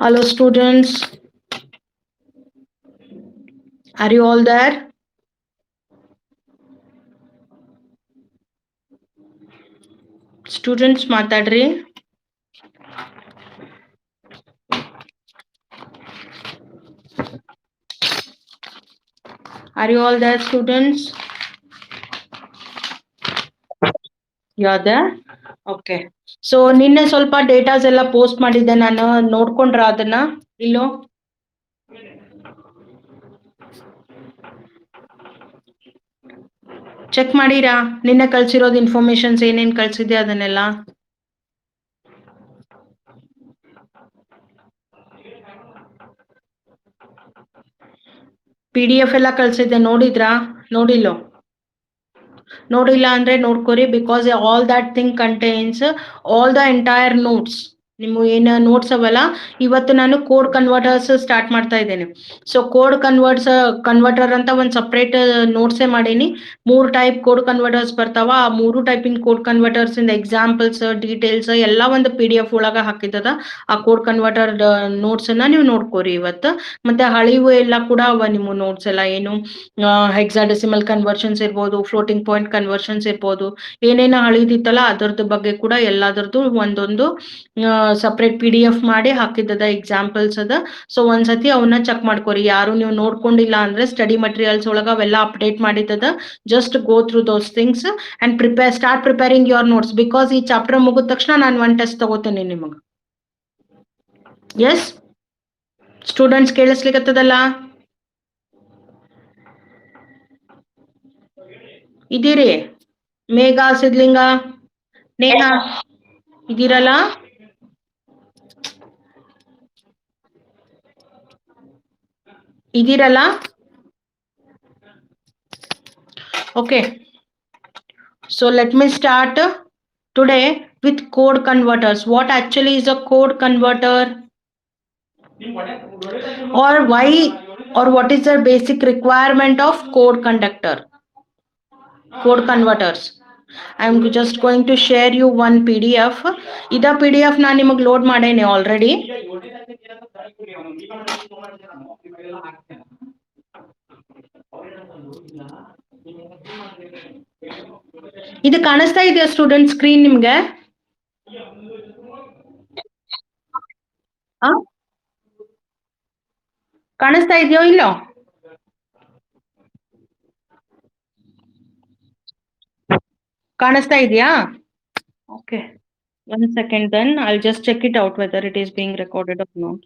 Hello, students. Are you all there? Students, matadri. Are you all there, students? You are there? Okay. So, ನಿನ್ನೆ ಸ್ವಲ್ಪ datas ಎಲ್ಲ post ಮಾಡಿದ್ದೆ ನಾನು ನೋಡ್ಕೊಂಡ್ರ ಅದನ್ನ ಇಲ್ಲೋ ಚೆಕ್ ಮಾಡಿರಾ ನಿನ್ನೆ ಕಳ್ಸಿರೋದು ಇನ್ಫಾರ್ಮೇಶನ್ಸ್ ಏನೇನ್ ಕಳ್ಸಿದ್ದೆ ಅದನ್ನೆಲ್ಲ PDF ಎಲ್ಲ ಕಳ್ಸಿದ್ದೆ ನೋಡಿದ್ರಾ ನೋಡಿಲ್ಲೋ ನೋಡಿಲ್ಲ ಅಂದ್ರೆ ನೋಡ್ಕೊರಿ because all that thing contains all the entire notes ನಿಮ್ಮ ಏನು ನೋಟ್ಸ್ ಅವಲ್ಲ ಇವತ್ತು ನಾನು ಕೋಡ್ ಕನ್ವರ್ಟರ್ಸ್ ಸ್ಟಾರ್ಟ್ ಮಾಡ್ತಾ ಇದ್ದೇನೆ ಸೊ ಕೋಡ್ ಕನ್ವರ್ಟರ್ ಅಂತ ಒಂದು ಸಪ್ರೇಟ್ ನೋಟ್ಸೇ ಮಾಡೀನಿ 3 ಟೈಪ್ ಕೋಡ್ ಕನ್ವರ್ಟರ್ಸ್ ಬರ್ತಾವ ಆ 3 ಟೈಪಿನ ಕೋಡ್ ಕನ್ವರ್ಟರ್ಸ್ ಇಂದ ಎಕ್ಸಾಂಪಲ್ಸ್ ಡೀಟೇಲ್ಸ್ ಎಲ್ಲ ಒಂದು PDF ಒಳಗ ಹಾಕಿದ್ದದ ಆ ಕೋಡ್ ಕನ್ವರ್ಟರ್ ನೋಟ್ಸ್ ಅನ್ನ ನೀವು ನೋಡ್ಕೋರಿ ಇವತ್ತು ಮತ್ತೆ ಹಳಿವು ಎಲ್ಲ ಕೂಡ ಅವ ನಿಮ್ಮ ನೋಟ್ಸ್ ಎಲ್ಲ ಏನು ಹೆಕ್ಸಾಡೆಸಿಮಲ್ ಕನ್ವರ್ಷನ್ಸ್ ಇರ್ಬೋದು ಫ್ಲೋಟಿಂಗ್ ಪಾಯಿಂಟ್ ಕನ್ವರ್ಷನ್ಸ್ ಇರ್ಬೋದು ಏನೇನು ಹಳಿದಿತ್ತಲ್ಲ ಅದರದ್ದು ಬಗ್ಗೆ ಕೂಡ ಎಲ್ಲದರದ್ದು ಒಂದೊಂದು ಸಪ್ರೇಟ್ PDF ಮಾಡಿ ಹಾಕಿದ್ದದ ಎಕ್ಸಾಂಪಲ್ಸ್ ಅದ ಸೊ ಒಂದ್ಸತಿ ಅವನ್ನ ಚೆಕ್ ಮಾಡ್ಕೊರಿ ಯಾರು ನೀವು ನೋಡ್ಕೊಂಡಿಲ್ಲ ಅಂದ್ರೆ ಸ್ಟಡಿ ಮಟೀರಿಯಲ್ಸ್ ಒಳಗ ಅವೆಲ್ಲ ಅಪ್ಡೇಟ್ ಮಾಡಿದ್ದದ just go through those things and start preparing your notes because ಈ ಚಾಪ್ಟರ್ ಮುಗಿದ ತಕ್ಷಣ ನಾನು ಒನ್ ಟೆಸ್ಟ್ ತಗೋತೇನೆ ನಿಮಗೆ ಎಸ್ ಸ್ಟೂಡೆಂಟ್ಸ್ ಕೇಳಿಸ್ಲಿಕ್ಕತ್ತದಲ್ಲ ಇದೀರಿ ಮೇಘ Sidlinga Neha ಇದೀರಲ್ಲ ಇದೀರಲ್ಲ okay so let me start today with code converters what actually is a code converter or why or what is the basic requirement of code converters I'm just going to share you one PDF ida PDF ನಾನು ನಿಮಗೆ load ಮಾಡೇನೆ already ಇದು ಕಾಣಿಸ್ತಾ ಇದೆಯಾ student screen ನಿಮ್ಗೆ ಕಾಣಿಸ್ತಾ ಇದೆಯೋ ಇಲ್ಲೋ ಕಾಣಿಸ್ತಾ ಇದೆಯಾ okay 1 second then I'll just check it out whether it is being recorded or not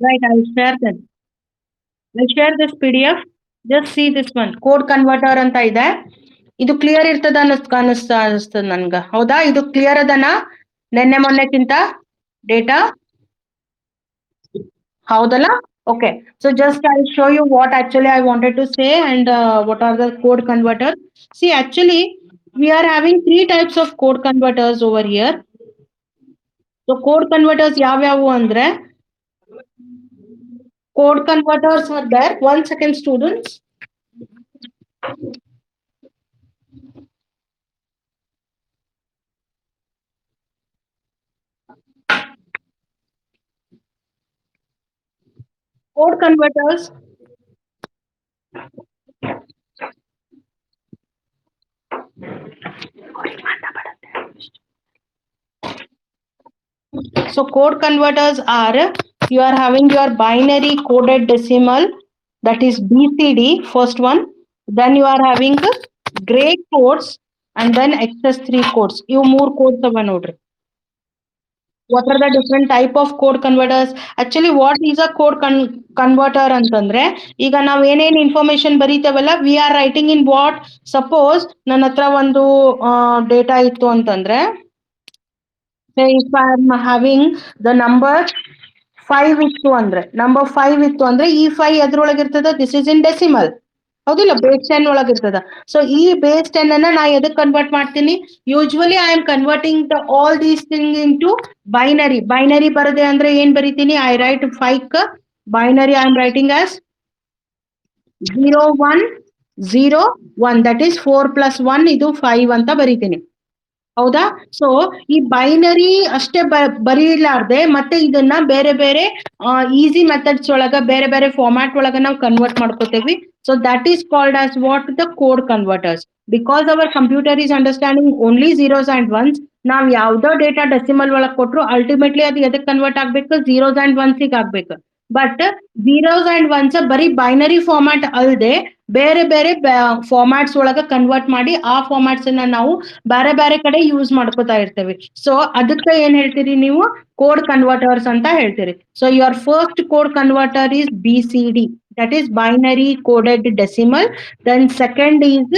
right I'll share this PDF just see this one code converter ಅಂತ ಇದೆ ಇದು ಕ್ಲಿಯರ್ ಇರ್ತದ ಅನಿಸ್ತದ ನನ್ಗ ಹೌದಾ ಇದು ಕ್ಲಿಯರ್ ಅದನಾ ನೆನ್ನೆ ಮೊನ್ನೆಕ್ಕಿಂತ ಡೇಟಾ ಹೌದಲ್ಲ okay so just I'll show you what actually I wanted to say and what are the code converters see actually we are having 3 types of code converters over here so code converters ಯಾವ್ಯಾವು ಅಂದ್ರೆ code converters are there 1 second students code converters so code converters are you are having your binary coded decimal that is BCD first one then you are having gray codes and then XS3 codes you more codes ava nodri what are the different type of code converters actually what is a code converter ಅಂತಂದ್ರೆ ಈಗ ನಾವು ಏನೇನ್ information ಬರೀತೇವಲ್ಲ we are writing in what suppose ನನ್ನ ಹತ್ರ ಒಂದು data ಇತ್ತು ಅಂತಂದ್ರೆ say if I am having the number 5 ಇತ್ತು ಅಂದ್ರೆ ನಂಬರ್ 5 ಇತ್ತು ಅಂದ್ರೆ ಈ 5 ಎದ್ರೊಳಗಿರ್ತದ ದಿಸ್ ಇಸ್ ಇನ್ ಡೆಸಿಮಲ್ ಹೌದಿಲ್ಲ ಬೇಸ್ 10 ಒಳಗಿರ್ತದ ಸೊ ಈ ಬೇಸ್ 10 ಅನ್ನ ನಾ ಎದಕ್ ಕನ್ವರ್ಟ್ ಮಾಡ್ತೀನಿ usually I am converting the all these thing into binary ಬರದೆ ಅಂದ್ರೆ ಏನ್ ಬರೀತೀನಿ I write 5 binary I am writing as 0 1 0 1 that is 4 + 1 ಇದು 5 ಅಂತ ಬರೀತೀನಿ ಹೌದಾ? ಸೊ ಈ ಬೈನರಿ ಅಷ್ಟೇ ಬರೀಲಾರ್ದೆ ಮತ್ತೆ ಇದನ್ನ ಬೇರೆ ಬೇರೆ ಈಸಿ ಮೆಥಡ್ಸ್ ಒಳಗ ಬೇರೆ ಬೇರೆ ಫಾರ್ಮ್ಯಾಟ್ ಒಳಗ ನಾವು ಕನ್ವರ್ಟ್ ಮಾಡ್ಕೋತೇವಿ. So that is called as what the code converters. Because our computer is understanding only zeros and ones. ನಾವ್ ಯಾವ್ದೋ ಡೇಟಾ ಡೆಸಿಮಲ್ ಒಳಗ್ ಕೊಟ್ರು ಅಲ್ಟಿಮೇಟ್ಲಿ ಅದು ಎದಕ್ ಕನ್ವರ್ಟ್ ಆಗ್ಬೇಕು, ಝೀರೋಸ್ ಅಂಡ್ ಒನ್ಸಿಗೆ ಆಗ್ಬೇಕು. ಬಟ್ ಝೀರೋಸ್ ಅಂಡ್ ಒನ್ಸ್ ಬರೀ ಬೈನರಿ ಫಾರ್ಮ್ಯಾಟ್ ಅಲ್ಲದೆ ಬೇರೆ ಬೇರೆ ಫಾರ್ಮ್ಯಾಟ್ಸ್ ಒಳಗ ಕನ್ವರ್ಟ್ ಮಾಡಿ ಆ ಫಾರ್ಮ್ಯಾಟ್ಸ್ ಅನ್ನ ನಾವು ಬೇರೆ ಬೇರೆ ಕಡೆ ಯೂಸ್ ಮಾಡ್ಕೋತಾ ಇರ್ತೇವೆ. ಸೊ ಅದಕ್ಕೆ ಏನ್ ಹೇಳ್ತೀರಿ ನೀವು, ಕೋಡ್ ಕನ್ವರ್ಟರ್ಸ್ ಅಂತ ಹೇಳ್ತೀರಿ. So your first code converter is BCD, that is binary coded decimal. Then second is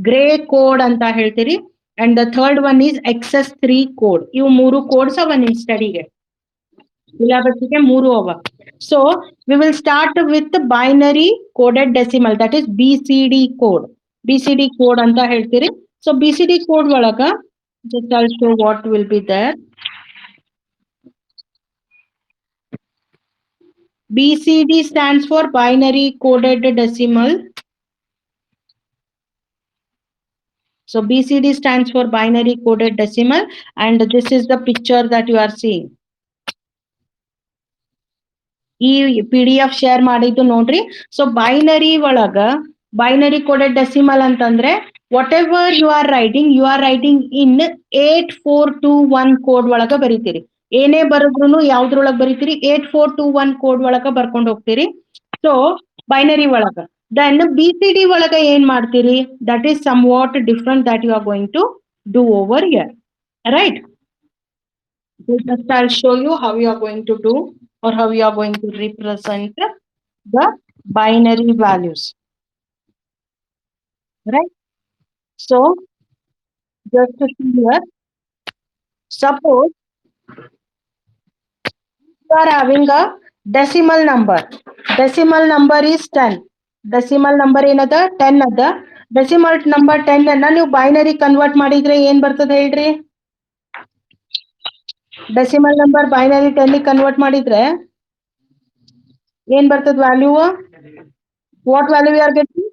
gray code ಅಂತ ಹೇಳ್ತೀರಿ. And the third one is XS3 code. ಇವು ಮೂರು ಕೋಡ್ಸ್ ಅವ ನಿಮ್ ಸ್ಟಡಿಗೆ, ಸಿಲೆಬಸ್ಗೆ ಮೂರು ಅವ. So we will start with binary coded decimal, that is BCD code. BCD code ಅಂತ ಹೇಳ್ತೀರಿ. ಸೊ BCD ಕೋಡ್ ಒಳಗ just I'll show what will be there. BCD stands for binary coded decimal. So BCD stands for binary coded decimal, and this is the picture that you are seeing. ಈ PDF share ಮಾಡಿದ್ದು ನೋಡ್ರಿ. So binary ಒಳಗ binary coded decimal ಅಂತಂದ್ರೆ whatever you are writing in 8421 code ಒಳಗ ಬರೀತೀರಿ. ಏನೇ ಬರೆದ್ರು ಯಾವ್ದ್ರೊಳಗ ಬರೀತೀರಿ, 8421 code ಒಳಗ ಬರ್ಕೊಂಡು ಹೋಗ್ತೀರಿ. ಸೊ ಬೈನರಿ ಒಳಗ ದೆನ್ BCD ಒಳಗ ಏನ್ ಮಾಡ್ತೀರಿ, that is somewhat different that you are going to do over here, right? Just I'll show you how you are going to do or how you are going to represent the binary values, right? So just to see here, suppose you are having a decimal number. Decimal number is 10. Decimal number ಏನದ 10 ಅದ. Decimal number 10 ಅನ್ನ ನೀವು binary convert ಮಾಡಿದ್ರೆ ಏನ್ ಬರ್ತದೆ ಹೇಳ್ರಿ? Decimal number binary 10 convert ಮಾಡಿದ್ರೆ ಏನ್ ಬರ್ತದ value? What value you are getting?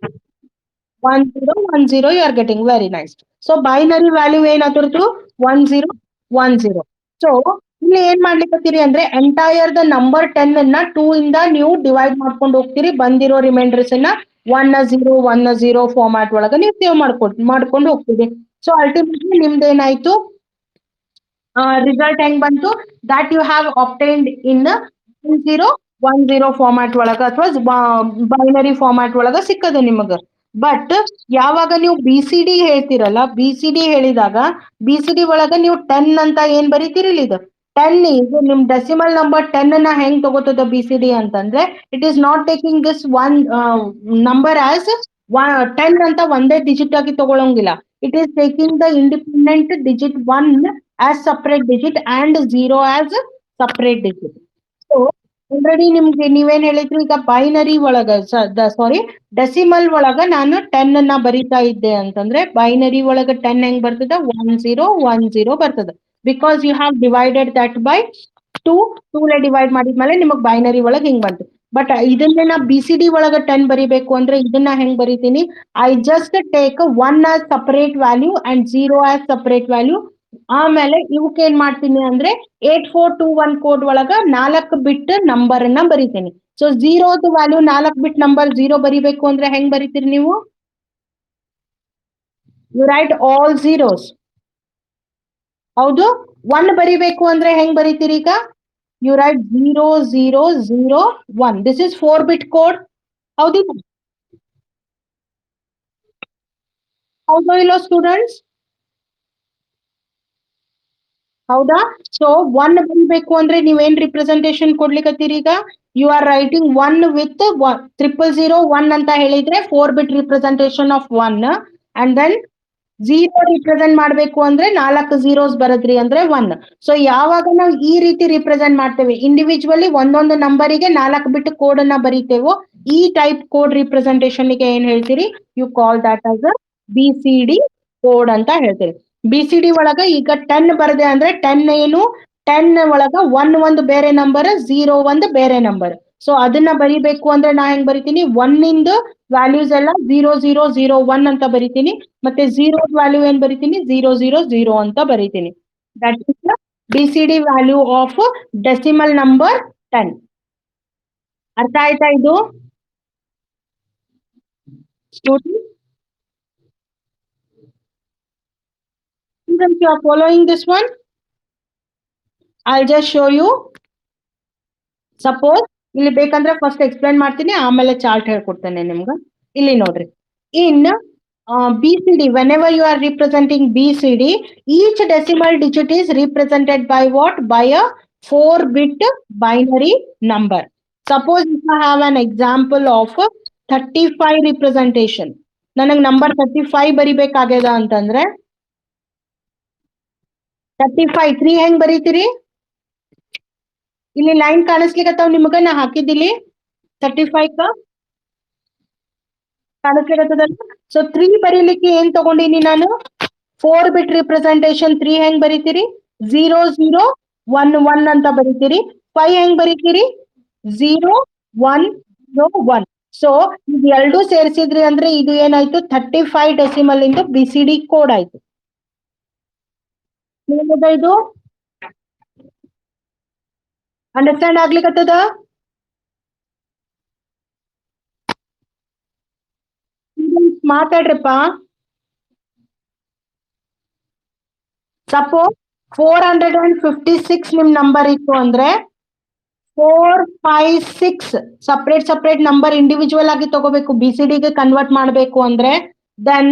1010 you are getting. Very nice. So binary value ಏನಾದ್ರದ್ದು 1010. ಸೊ ಇಲ್ಲಿ ಏನ್ ಮಾಡ್ಲಿಕ್ಕತ್ತೀರಿ ಅಂದ್ರೆ ಎಂಟೈರ್ ದ ನಂಬರ್ 10 ಅನ್ನ 2 ಇಂದ ನೀವು ಡಿವೈಡ್ ಮಾಡ್ಕೊಂಡು ಹೋಗ್ತೀರಿ. ಬಂದಿರೋ ರಿಮೈಂಡರ್ಸ್ ಅನ್ನ 1 0 ಫಾರ್ಮ್ಯಾಟ್ ಒಳಗ ನೀವು ಸೇವ್ ಮಾಡ್ಕೊಂಡು ಹೋಗ್ತೀರಿ. ಸೊ ಅಲ್ಟಿಮೇಟ್ಲಿ ನಿಮ್ದು ಏನಾಯ್ತು, ರಿಸಲ್ಟ್ ಹೆಂಗ್ ಬಂತು, that you have obtained in 1010 format ಒಳಗ ಅಥವಾ ಬೈನರಿ ಫಾರ್ಮ್ಯಾಟ್ ಒಳಗ ಸಿಕ್ಕದು ನಿಮಗ. ಬಟ್ ಯಾವಾಗ ನೀವು BCD ಹೇಳ್ತಿರಲ್ಲ, BCD ಹೇಳಿದಾಗ BCD ಒಳಗ ನೀವು 10 ಅಂತ ಏನ್ ಬರೀತೀರಿ ಇದು 10 ಇದು ನಿಮ್ ಡೆಸಿಮಲ್ ನಂಬರ್ 10 ನ ಹೆಂಗ್ ತಗೋತದ BCD ಅಂತಂದ್ರೆ, it is not taking this one number as 10 ಅಂತ ಒಂದೇ ಡಿಜಿಟ್ ಆಗಿ ತಗೊಳಂಗಿಲ್ಲ. It is taking the independent digit 1 as separate digit and 0 as separate digit. So already ನಿಮ್ಗೆ ನೀವೇನ್ ಹೇಳಿದ್ರಿ, ಈಗ ಬೈನರಿ ಒಳಗ ಸಾರಿ ಡೆಸಿಮಲ್ ಒಳಗ ನಾನು 10 ಅನ್ನ ಬರಿತಾ ಇದ್ದೆ ಅಂತಂದ್ರೆ ಬೈನರಿ ಒಳಗ 10 ಹೆಂಗ್ ಬರ್ತದ 1010 ಬರ್ತದ. Because you have divided that by 2 divide ಮಾಡಿದ್ಮೇಲೆ ನಿಮಗ್ ಬೈನರಿ ಒಳಗ ಹಿಂಗ್ ಬಂತು. ಬಟ್ ಇದನ್ನೇ ನಾ BCD ಒಳಗ 10 ಬರಿಬೇಕು ಅಂದ್ರೆ ಇದನ್ನ ಹೆಂಗ್ ಬರಿತೀನಿ, I just take 1 as separate value and 0 as separate value. ಆಮೇಲೆ ಇವಕ್ಕೆ ಏನ್ ಮಾಡ್ತೀನಿ ಅಂದ್ರೆ 8421 ಕೋಡ್ ಒಳಗ 4 ಬಿಟ್ ನಂಬರ್ ಅನ್ನ ಬರಿತೀನಿ. ಸೊ 0ದ ವ್ಯಾಲ್ಯೂ 4 ಬಿಟ್ ನಂಬರ್ 0 ಬರಿಬೇಕು ಅಂದ್ರೆ ಹೆಂಗ್ ಬರಿತೀರಿ ನೀವು? You write all zeros. ಹೌದು. 1 ಬರಿಬೇಕು ಅಂದ್ರೆ ಹೆಂಗ್ ಬರಿತೀರಿ ಈಗ? You write 0001. This is 4 bit code. ಹೌದಿಲ್ಲ? ಹೌದೋ ಇಲ್ಲೋ ಸ್ಟೂಡೆಂಟ್ಸ್? ಹೌದಾ? ಸೊ 1 ಬರಿಬೇಕು ಅಂದ್ರೆ ನೀವೇನ್ ರಿಪ್ರೆಸೆಂಟೇಶನ್ ಕೊಡ್ಲಿಕ್ಕತ್ತೀರಿ ಈಗ? ಯು ಆರ್ ರೈಟಿಂಗ್ 1 ವಿತ್ 0001 ಅಂತ ಹೇಳಿದ್ರೆ 4 ಬಿಟ್ ರಿಪ್ರೆಸೆಂಟೇಶನ್ ಆಫ್ 1. ಅಂಡ್ ದೆನ್ 0 ರಿಪ್ರೆಸೆಂಟ್ ಮಾಡ್ಬೇಕು ಅಂದ್ರೆ 4 zeros ಬರದ್ರಿ ಅಂದ್ರೆ 1. ಸೊ ಯಾವಾಗ ನಾವು ಈ ರೀತಿ ರಿಪ್ರೆಸೆಂಟ್ ಮಾಡ್ತೇವೆ, ಇಂಡಿವಿಜುವಲಿ ಒಂದೊಂದು ನಂಬರಿಗೆ 4 ಬಿಟ್ ಕೋಡ್ ಅನ್ನ ಬರೀತೇವೋ, ಈ ಟೈಪ್ ಕೋಡ್ ರಿಪ್ರೆಸೆಂಟೇಶನ್ ಗೆ ಏನ್ ಹೇಳ್ತೀರಿ? You call that as a BCD code ಅಂತ ಹೇಳ್ತೀರಿ. BCD ಒಳಗ ಈಗ 10 ಬರದೆ ಅಂದ್ರೆ 10 ಏನು 10 ಒಳಗ 1 ಒಂದು ಬೇರೆ ನಂಬರ್, 0 ಒಂದು ಬೇರೆ ನಂಬರ್. ಸೊ ಅದನ್ನ ಬರಿಬೇಕು ಅಂದ್ರೆ ನಾ ಹೆಂಗ್ ಬರಿತೀನಿ, 1 ಇಂದ ವ್ಯಾಲ್ಯೂಸ್ ಎಲ್ಲ 0001 ಅಂತ ಬರಿತೀನಿ, ಮತ್ತೆ 0 ವ್ಯಾಲ್ಯೂ ಏನ್ ಬರಿತೀನಿ 000 ಅಂತ ಬರಿತೀನಿ. That is the BCD value of decimal number 10. ಅರ್ಥ ಆಯ್ತಾ ಇದು student? Students, you are following this one? I'll just show you. Suppose ಇಲ್ಲಿ ಬೇಕಂದ್ರೆ ಫಸ್ಟ್ ಎಕ್ಸ್ಪ್ಲೈನ್ ಮಾಡ್ತೀನಿ, ಆಮೇಲೆ ಚಾರ್ಟ್ ಹೇಳ್ಕೊಡ್ತೇನೆ ನಿಮ್ಗೆ. ಇಲ್ಲಿ ನೋಡ್ರಿ, ಇನ್ BCD, whenever you are representing BCD, each decimal digit is represented by what? By a 4-bit binary number. Suppose if I have an example of 35 representation, ನನಗೆ number 35 ಬರಿಬೇಕಾಗ್ಯದ ಅಂತಂದ್ರೆ 35 3 ಹೆಂಗ್ ಬರೀತೀರಿ? ಇಲ್ಲಿ ಲೈನ್ ಕಾಣಿಸ್ಲಿಕ್ಕತ್ತಾವ ನಿಮಗ, ನಾ ಹಾಕಿದ್ದಿಲ್ಲಿ 35 ಕಾಣಿಸ್ಲಿಕ್ಕತ್ತದಲ್ಲ. ಸೊ 3 ಬರೀಲಿಕ್ಕೆ ಏನ್ ತಗೊಂಡಿನಿ ನಾನು? 4-bit representation. 3 ಹೆಂಗ್ ಬರೀತೀರಿ? 0011 ಅಂತ ಬರೀತೀರಿ. 5 ಹೆಂಗ್ ಬರೀತೀರಿ? 0101. ಸೊ ಇದು ಎರಡು ಸೇರಿಸಿದ್ರಿ ಅಂದ್ರೆ ಇದು ಏನಾಯ್ತು? 35 ಡೆಸಿಮಲ್ ಇಂದ BCD ಕೋಡ್ ಆಯ್ತು. ಇದು ಅಂಡರ್ಸ್ಟ್ಯಾಂಡ್ ಆಗ್ಲಿಕ್ಕತ್ತದ? ಮಾತಾಡ್ರಪ್ಪ. ಸಪೋಸ್ 456 ನಿಮ್ ನಂಬರ್ ಇತ್ತು ಅಂದ್ರೆ 456 ಸಪ್ರೇಟ್ ನಂಬರ್ ಇಂಡಿವಿಜುವಲ್ ಆಗಿ ತಗೋಬೇಕು. BCD ಗೆ ಕನ್ವರ್ಟ್ ಮಾಡಬೇಕು ಅಂದ್ರೆ ದೆನ್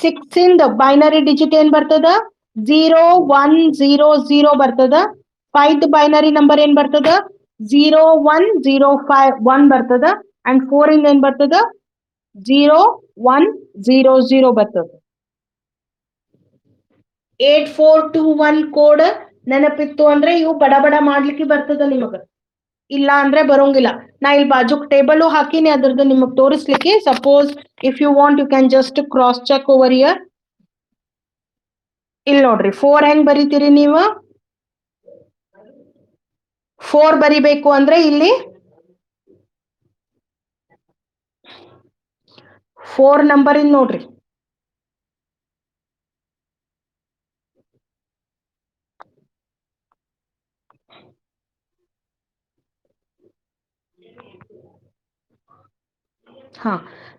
6 ಇಂದ ಬೈನರಿ ಡಿಜಿಟ್ ಏನ್ ಬರ್ತದ? 0100 ಬರ್ತದ. 5 ಬೈನರಿ ನಂಬರ್ ಏನ್ ಬರ್ತದ? 01051 ಬರ್ತದ. ಅಂಡ್ 4 ಇಂದ ಏನ್ ಬರ್ತದ? 0100 ಬರ್ತದ. 8421 ಕೋಡ್ ನೆನಪಿತ್ತು ಅಂದ್ರೆ ಇವು ಬಡ ಮಾಡ್ಲಿಕ್ಕೆ ಬರ್ತದ ನಿಮಗ, ಇಲ್ಲ ಅಂದ್ರೆ ಬರೋಂಗಿಲ್ಲ. ನಾ ಇಲ್ಲಿ ಬಾಜುಕ್ ಟೇಬಲ್ ಹಾಕಿನಿ, ಅದ್ರದ್ದು ನಿಮಗ್ ತೋರಿಸ್ಲಿಕ್ಕೆ. Suppose if you want you can just cross check over here. ಇಲ್ಲಿ ನೋಡ್ರಿ, 4 ಹೆಂಗ್ ಬರೀತೀರಿ ನೀವು? 4 ಬರಿಬೇಕು ಅಂದ್ರೆ ಇಲ್ಲಿ 4 ನಂಬರ್ ಇನ್ ನೋಡ್ರಿ. ಹಾ,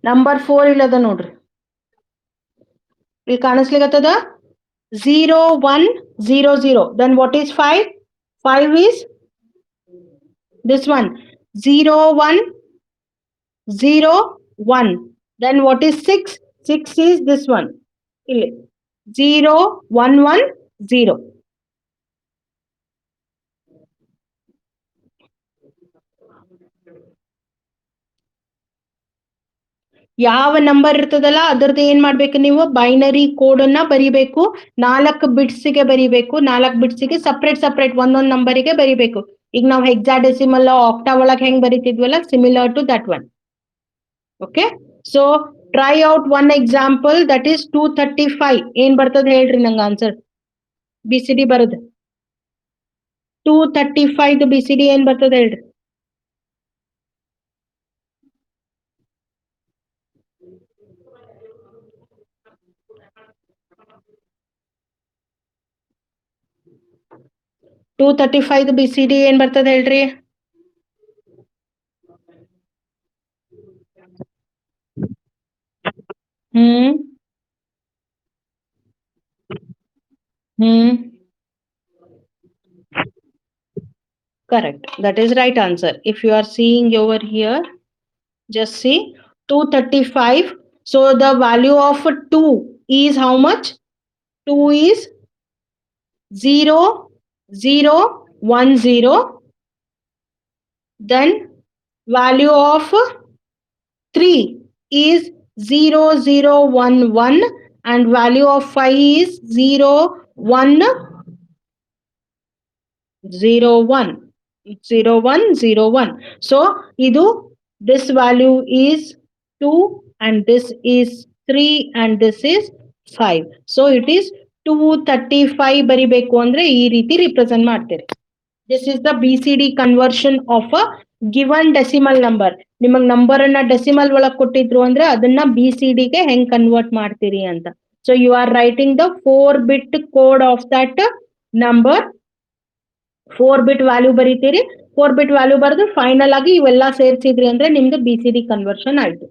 ನಂಬರ್ 4 ಇಲ್ಲದ ನೋಡ್ರಿ, ಇಲ್ಲಿ ಕಾಣಿಸ್ಲಿಕ್ಕತ್ತದ 0100. then what is 5? 5 is this one, 0101. then what is 6? 6 is this one, ಇಲ್ಲಿ 0110. ಯಾವ ನಂಬರ್ ಇರ್ತದಲ್ಲ ಅದರದ್ದು ಏನ್ ಮಾಡ್ಬೇಕು ನೀವು? ಬೈನರಿ ಕೋಡ್ ಅನ್ನ ಬರಿಬೇಕು. 4 ಬಿಟ್ಸ್ಗೆ ಬರಿಬೇಕು. 4 ಬಿಟ್ಸ್ಗೆ ಸಪ್ರೇಟ್ ಒಂದೊಂದು ನಂಬರಿಗೆ ಬರಿಬೇಕು. ಈಗ ನಾವು ಹೆಕ್ಸಾಡೆಸಿಮಲ್ ಆಕ್ಟಾ ಒಳಗೆ ಹೆಂಗ್ ಬರಿತಿದ್ವಲ್ಲ, similar to that one. Okay, so try out one example, that is 235. ಏನ್ ಬರ್ತದ ಹೇಳ್ರಿ ನಂಗೆ ಆನ್ಸರ್. BCD ಬರೋದು 235 BCD ಏನ್ ಬರ್ತದ ಹೇಳ್ರಿ. ಟೂ 35 BCD ಏನ್ ಬರ್ತದ ಹೇಳ್ರಿ. Correct. That is right answer. If you are seeing over here, just see 235. So the value of 2 is how much? 2 is 0010. Then value of 3 is 0011 and value of 5 is 0101. So idu, this value is 2 and this is 3 and this is 5. So it is 235 ಬರಿಬೇಕು ಅಂದ್ರೆ ಈ ರೀತಿ represent ಮಾಡ್ತೀರಿ. This is the BCD conversion of a given decimal number, ನಿಮಗ್ number ಅನ್ನ decimal ಒಳಗ್ ಕೊಟ್ಟಿದ್ರು ಅಂದ್ರೆ ಅದನ್ನ BCD ಗೆ ಹೆಂಗ್ ಕನ್ವರ್ಟ್ ಮಾಡ್ತೀರಿ ಅಂತ. So you are writing the 4-bit code of that number. 4-bit value ಬರೀತೀರಿ, 4-bit ವ್ಯಾಲ್ಯೂ ಬರೆದು ಫೈನಲ್ ಆಗಿ ಇವೆಲ್ಲ ಸೇರ್ಸಿದ್ರಿ ಅಂದ್ರೆ ನಿಮ್ದು BCD ಕನ್ವರ್ಷನ್ ಆಯ್ತು.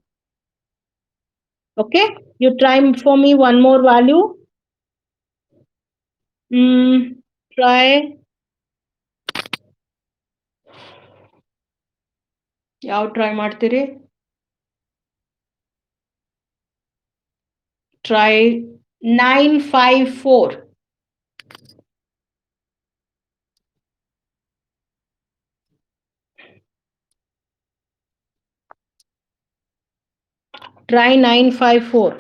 Okay, you try for me one more value. Try ಯಾವ ಟ್ರೈ ಮಾಡ್ತೀರಿ? ಟ್ರೈ 954. ಟ್ರೈ 954.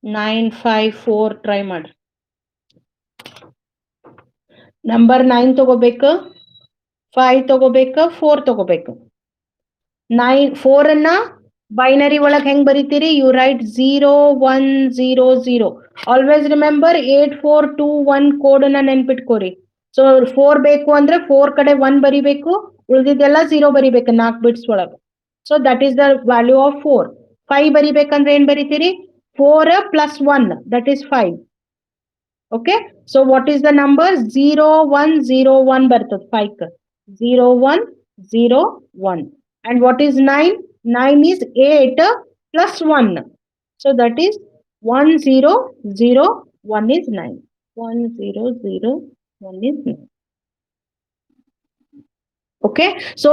954 ಟ್ರೈ ಮಾಡಿ. ನಂಬರ್ 9 ತಗೋಬೇಕು, 5 ತಗೋಬೇಕು, 4 ತಗೋಬೇಕು. 4 ಅನ್ನ ಬೈನರಿ ಒಳಗೆ ಹೆಂಗ್ ಬರೀತೀರಿ? You write 0 1 0 0. Always remember 8421 code ಅನ್ನ ನೆನ್ಪಿಟ್ಕೋರಿ. ಸೊ 4 ಬೇಕು ಅಂದ್ರೆ 4 ಕಡೆ 1 ಬರಿಬೇಕು, ಉಳಿದಿದ್ದೆಲ್ಲ 0 ಬರಿಬೇಕು 4 ಬಿಟ್ಸ್ ಒಳಗೆ. So that is the value of 4. 5 ಬರಿಬೇಕಂದ್ರೆ ಏನ್ ಬರಿತೀರಿ? 4 + 1, that is 5. Okay, so what is the number? 0101 ಬರ್ತದೆ 5. 0101. And what is 9? 9 is 8 plus 1. So that is 1001 is 9. 1001 is 9. Okay, so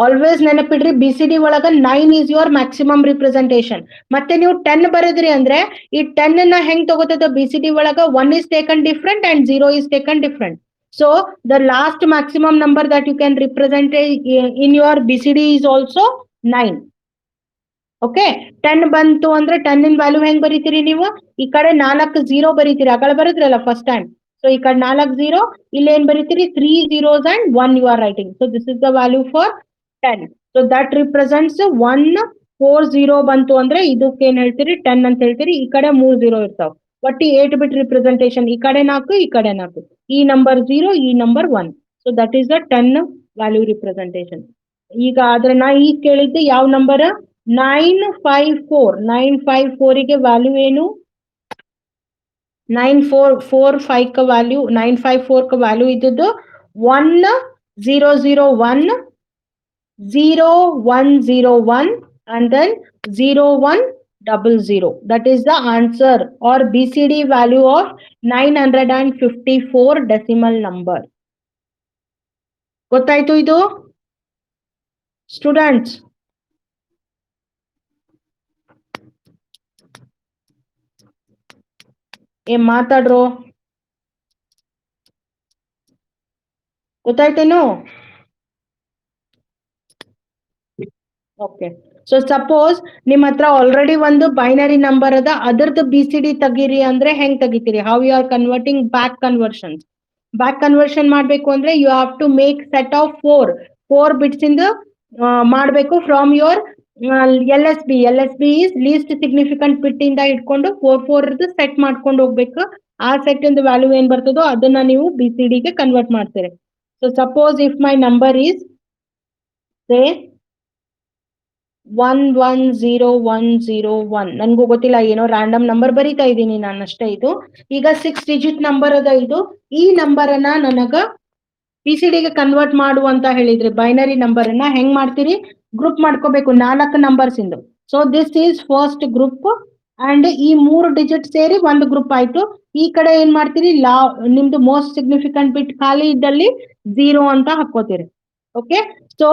always ನೆನಪಿಡ್ರಿ, BCD ಒಳಗ 9 is your maximum representation. ಮತ್ತೆ ನೀವು 10 ಬರೆದ್ರಿ ಅಂದ್ರೆ ಈ 10 ನ ಹೆಂಗ್ ತಗೋತದ BCD ಒಳಗ? 1 is taken different and 0 is taken different. So the last maximum number that you can represent in your BCD is also 9. Okay, 10 ಬಂತು ಅಂದ್ರೆ 10 ಇನ್ ವ್ಯಾಲ್ಯೂ ಹೆಂಗ್ ಬರೀತೀರಿ ನೀವು? ಈ ಕಡೆ 4 0 ಬರೀತೀರಿ, ಆ ಕಡೆ ಬರುದ್ರಲ್ಲ ಫಸ್ಟ್ ಟೈಮ್. ಸೊ ಈ ಕಡೆ 4 0, ಇಲ್ಲಿ ಏನ್ ಬರೀತೀರಿ? 3 zeros and 1 you are writing. So this is the value for 10. So that represents 140 ಬಂತು ಅಂದ್ರೆ ಇದಕ್ಕೆ ಏನ್ ಹೇಳ್ತೀರಿ? 10 ಅಂತ ಹೇಳ್ತೀರಿ. ಈ ಕಡೆ 3 0 ಇರ್ತಾವ. ಒಟ್ಟು 8-bit representation. ಈ ಕಡೆ 4, ಈ ಕಡೆ 4. ಈ ನಂಬರ್ 0, ಈ number 1. So that is the 10 value representation. ಈಗ ಆದ್ರೆ ನಾ ಈಗ ಕೇಳಿದ್ದು ಯಾವ ನಂಬರ್? 954. 954 ಗೆ ವ್ಯಾಲ್ಯೂ ಏನು? 945 का ವ್ಯಾಲ್ಯೂ, 954 का ವ್ಯಾಲ್ಯೂ ಇದ್ದದ್ದು 1001, 0101 and then 0100. That is the answer or BCD value of 954 decimal number. ಗೊತ್ತಾಯ್ತು ಇದು ಸ್ಟೂಡೆಂಟ್ಸ್? ಏನ್ ಮಾತಾಡ್ರೋ? ಗೊತ್ತಾಯ್ತೇನು? ಓಕೆ, ಸೊ ಸಪೋಸ್ ನಿಮ್ ಹತ್ರ ಆಲ್ರೆಡಿ ಒಂದು ಬೈನರಿ ನಂಬರ್ ಅದ, ಅದರದ್ದು BCD ತೆಗೀರಿ ಅಂದ್ರೆ ಹೆಂಗ್ ತೆಗಿತೀರಿ? How you are converting back conversions? Back conversion ಮಾಡ್ಬೇಕು ಅಂದ್ರೆ you have to make set of 4 bits ಇಂದ ಮಾಡಬೇಕು from your LSB. LSB is least significant bit ಇಂದ ಇಟ್ಕೊಂಡು 4 ಸೆಟ್ ಮಾಡ್ಕೊಂಡು ಹೋಗ್ಬೇಕು. ಆ ಸೆಟ್ ಇಂದ ವ್ಯಾಲ್ಯೂ ಏನ್ ಬರ್ತದೋ ಅದನ್ನ ನೀವು BCD ಗೆ ಕನ್ವರ್ಟ್ ಮಾಡ್ತೀರಿ. So suppose if my number is say 110101, ನನ್ಗೂ ಗೊತ್ತಿಲ್ಲ, ಏನೋ ರ್ಯಾಂಡಮ್ ನಂಬರ್ ಬರೀತಾ ಇದ್ದೀನಿ ನಾನು ಅಷ್ಟೇ. ಇದು ಈಗ 6 ಡಿಜಿಟ್ ನಂಬರ್ ಅದ. ಇದು ಈ ನಂಬರ್ ಅನ್ನ ನನಗ BCD ಗೆ ಕನ್ವರ್ಟ್ ಮಾಡು ಅಂತ ಹೇಳಿದ್ರೆ ಬೈನರಿ ನಂಬರ್ ಅನ್ನ ಹೆಂಗ್ ಮಾಡ್ತೀರಿ? ಗ್ರೂಪ್ ಮಾಡ್ಕೋಬೇಕು 4 ನಂಬರ್ಸ್ ಇಂದು. So this is first group and ಈ 3 ಡಿಜಿಟ್ ಸೇರಿ ಒಂದು ಗ್ರೂಪ್ ಆಯ್ತು. ಈ ಕಡೆ ಏನ್ ಮಾಡ್ತೀರಿ? ನಿಮ್ದು ಮೋಸ್ಟ್ ಸಿಗ್ನಿಫಿಕೆಂಟ್ ಬಿಟ್ ಖಾಲಿ ಇದ್ದಲ್ಲಿ 0 ಅಂತ ಹಾಕೋತೀರಿ. ಓಕೆ, ಸೊ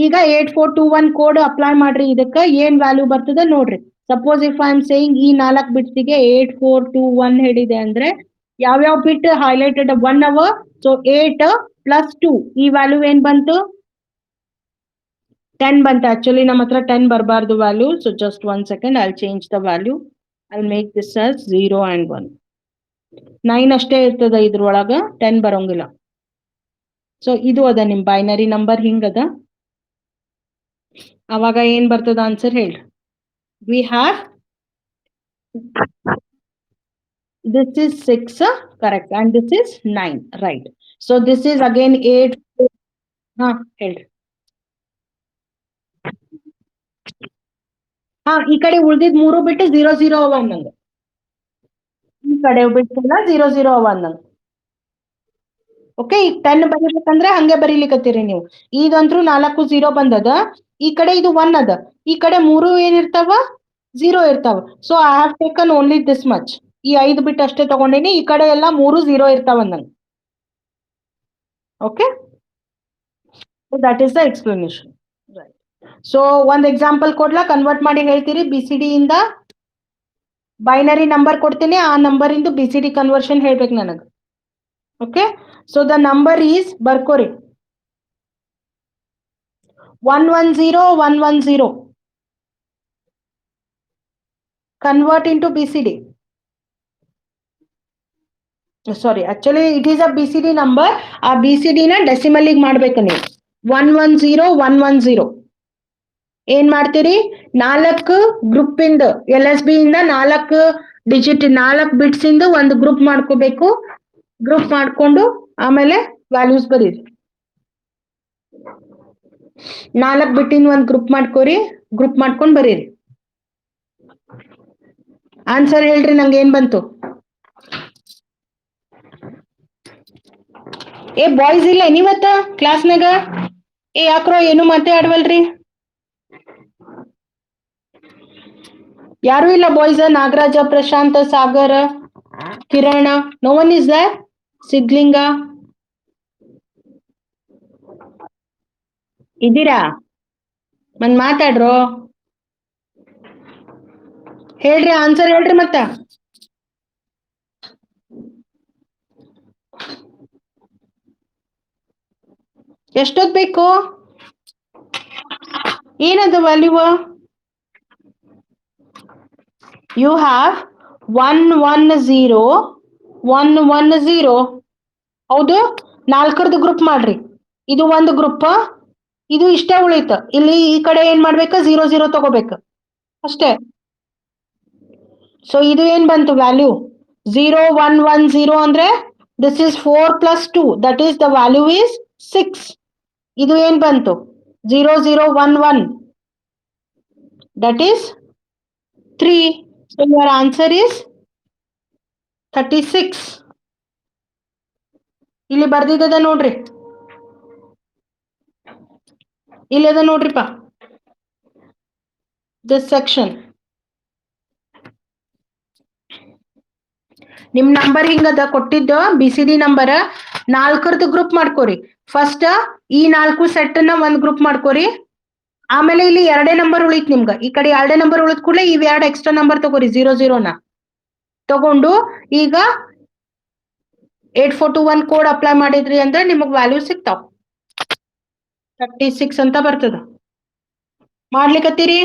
ಈಗ 8421 ಕೋಡ್ ಅಪ್ಲೈ ಮಾಡ್ರಿ. ಇದಕ್ಕೆ ಏನ್ ವ್ಯಾಲ್ಯೂ ಬರ್ತದೆ ನೋಡ್ರಿ. Suppose if I am saying ಈ 4 ಬಿಟ್ಸ್ಗೆ 8421 ಹೇಳಿದೆ ಅಂದ್ರೆ ಯಾವ್ಯಾವ ಬಿಟ್ ಹೈಲೈಟೆಡ್ 1 ಅವ. ಸೊ 8 + 2 ಈ ವ್ಯಾಲ್ಯೂ ಏನ್ ಬಂತು? 10 ಬಂತು. ಆಕ್ಚುಲಿ ನಮ್ಮ ಹತ್ರ 10 ಬರಬಾರ್ದು value. So just 1 second, I change the value. I make this as 0 and 1. 9 ಅಷ್ಟೇ ಇರ್ತದ ಇದ್ರೊಳಗ, 10 ಬರೋಂಗಿಲ್ಲ. ಸೊ ಇದು ಅದ ನಿಮ್ ಬೈನರಿ ನಂಬರ್ ಹಿಂಗದ. ಅವಾಗ ಏನ್ ಬರ್ತದ ಆನ್ಸರ್ ಹೇಳ್ರಿ. We have this is 6, correct, and this is 9, right. So this is again 8. ಹಾ ಹೇಳ್ರಿ. ಹಾ ಈ ಕಡೆ ಉಳ್ದಿದ್ 3 ಬಿಟ್ಟು 0 0 ಅವ ನಂಗೆ. ಈ ಕಡೆ ಬಿಟ್ಟಿಲ್ಲ 0 0 ಅವ ನಂಗೆ. ಓಕೆ, ಈಗ 10 ಬರೀಬೇಕಂದ್ರೆ ಹಂಗೆ ಬರೀಲಿಕತ್ತೀರಿ ನೀವು. ಇದಂತ್ರು 4 0 ಬಂದದ. ಈ ಕಡೆ ಇದು 1 ಅದ. ಈ ಕಡೆ 3 ಏನಿರ್ತಾವ 0 ಇರ್ತಾವ. So I have taken only this much. ಈ 5 ಬಿಟ್ಟು ಅಷ್ಟೇ ತಗೊಂಡಿನಿ. ಈ ಕಡೆ ಎಲ್ಲ 3 0 ಇರ್ತಾವ ನಂಗೆ. Okay, that is the explanation. So ಒಂದ್ ಎಕ್ಸಾಂಪಲ್ ಕೊಡ್ಲಾ, ಕನ್ವರ್ಟ್ ಮಾಡಿ ಹೇಳ್ತೀರಿ. BCD ಇಂದ ಬೈನರಿ ನಂಬರ್ ಕೊಡ್ತೀನಿ, ಆ ನಂಬರ್ ಇಂದು BCD ಕನ್ವರ್ಷನ್ ಹೇಳ್ಬೇಕು ನನಗೆ. Okay, so the number is ಬರ್ಕೋರಿ 110 110. Convert into BCD. Sorry, actually it is a BCD number. ಆ BCD ನ ಡೆಸಿಮಲ್ ಮಾಡ್ಬೇಕು ನೀವು. 110 110. ಏನ್ ಮಾಡ್ತೀರಿ, 4 ಗ್ರೂಪ್ ಇಂದ LSB ಇಂದ 4 ಡಿಜಿಟ್ 4 ಬಿಟ್ಸ್ ಇಂದ ಒಂದು ಗ್ರೂಪ್ ಮಾಡ್ಕೋಬೇಕು. ಗ್ರೂಪ್ ಮಾಡ್ಕೊಂಡು ಆಮೇಲೆ ವ್ಯಾಲ್ಯೂಸ್ ಬರೀರಿ. 4 ಬಿಟ್ಟಿಂದ ಒಂದು ಗ್ರೂಪ್ ಮಾಡ್ಕೋರಿ, ಗ್ರೂಪ್ ಮಾಡ್ಕೊಂಡು ಬರೀರಿ. ಆನ್ಸರ್ ಹೇಳ್ರಿ, ನಂಗೆ ಏನ್ ಬಂತು? ಏ ಬಾಯ್ಸ್ ಇಲ್ಲ ನೀವತ್ತ ಕ್ಲಾಸ್ನಾಗ? ಏ ಯಾಕ್ರೋ ಏನು ಮಾತಾಡವಲ್ರಿ? ಯಾರು ಇಲ್ಲ boys? Nagaraj, Prashant, Sagar, Kiran, no one is there? Sidlinga ಇದ್ದೀರಾ? ಮನ್ ಮಾತಾಡ್ರೋ, ಹೇಳ್ರಿ ಆನ್ಸರ್ ಹೇಳ್ರಿ. ಮತ್ತ ಎಷ್ಟೊತ್ ಬೇಕು? ಏನದು ವ್ಯಾಲ್ಯೂ? You have 110 110. ಹೌದು, 4 ಗ್ರೂಪ್ ಮಾಡ್ರಿ. ಇದು ಒಂದು ಗ್ರೂಪ್, ಇದು ಇಷ್ಟೇ ಉಳಿತು. ಇಲ್ಲಿ ಈ ಕಡೆ ಏನ್ ಮಾಡ್ಬೇಕು, 0 0 ತಗೋಬೇಕು ಅಷ್ಟೇ. ಸೊ ಇದು ಏನ್ ಬಂತು ವ್ಯಾಲ್ಯೂ? 0 1 1 0 ಅಂದ್ರೆ this is 4 + 2, that is the value is 6. ಇದು ಏನ್ ಬಂತು? 0 0 1 1, that is 3. So your answer is 36. ಇಲ್ಲಿ ಬರ್ದಿದ್ದದ ನೋಡ್ರಿ, ಇಲ್ಲದ ನೋಡ್ರಿಪ್ಪ ದಿಸ್ ಸೆಕ್ಷನ್. ನಿಮ್ ನಂಬರ್ ಹಿಂಗದ ಕೊಟ್ಟಿದ್ದು BCD ನಂಬರ್. 4 ಗ್ರೂಪ್ ಮಾಡ್ಕೋರಿ. ಫಸ್ಟ್ ಈ 4 ಸೆಟ್ ನ ಒಂದ್ ಗ್ರೂಪ್ ಮಾಡ್ಕೋರಿ. ಆಮೇಲೆ ಇಲ್ಲಿ 2 ನಂಬರ್ ಉಳಿತ್ ನಿಮ್ಗ. ಈ ಕಡೆ 2 ನಂಬರ್ ಉಳಿದ ಕೂಡಲೇ ಇವ್ 2 ಎಕ್ಸ್ಟ್ರಾ ನಂಬರ್ ತಗೋರಿ. 0 0 ನ ತಗೊಂಡು ಈಗ 8421 ಕೋಡ್ ಅಪ್ಲೈ ಮಾಡಿದ್ರಿ ಅಂದ್ರೆ ನಿಮಗ್ ವ್ಯಾಲ್ಯೂ ಸಿಗ್ತಾವ. 36 ಅಂತ ಬರ್ತದ. ಮಾಡ್ಲಿಕ್ಕತ್ತೀರಿ?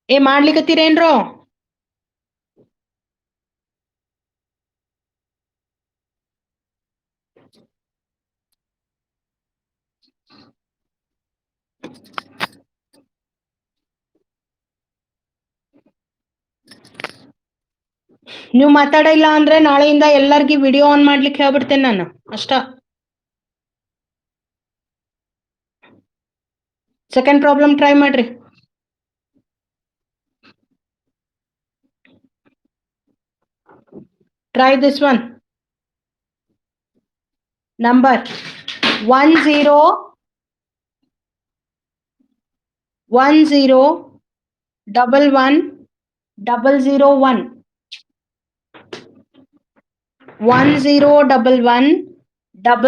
ಏ ಮಾಡ್ಲಿಕ್ಕತ್ತೀರೇನ್ರೋ? ನೀವು ಮಾತಾಡಿಲ್ಲ ಅಂದ್ರೆ ನಾಳೆಯಿಂದ ಎಲ್ಲರಿಗೂ ವಿಡಿಯೋ ಆನ್ ಮಾಡ್ಲಿಕ್ಕೆ ಹೇಳ್ಬಿಡ್ತೇನೆ ನಾನು ಅಷ್ಟ. ಸೆಕೆಂಡ್ ಪ್ರಾಬ್ಲಮ್ ಟ್ರೈ ಮಾಡ್ರಿ. Try this one. Number 10 10 11 001. 1011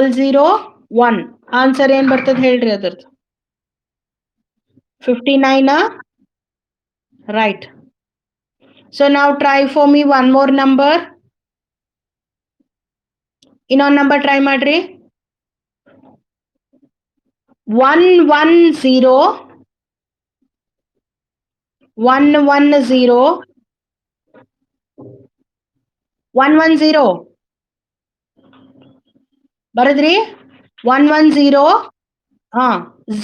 001. Answer ಏನ್ ಬರ್ತದೆ ಹೇಳ್ರಿ ಅದರದ್ದು? 59. Right. So now try for me one more number. ಇನ್ನೊಂದು ನಂಬರ್ ಟ್ರೈ ಮಾಡ್ರಿ. 110 110 110 ಬರದ್ರಿ? 110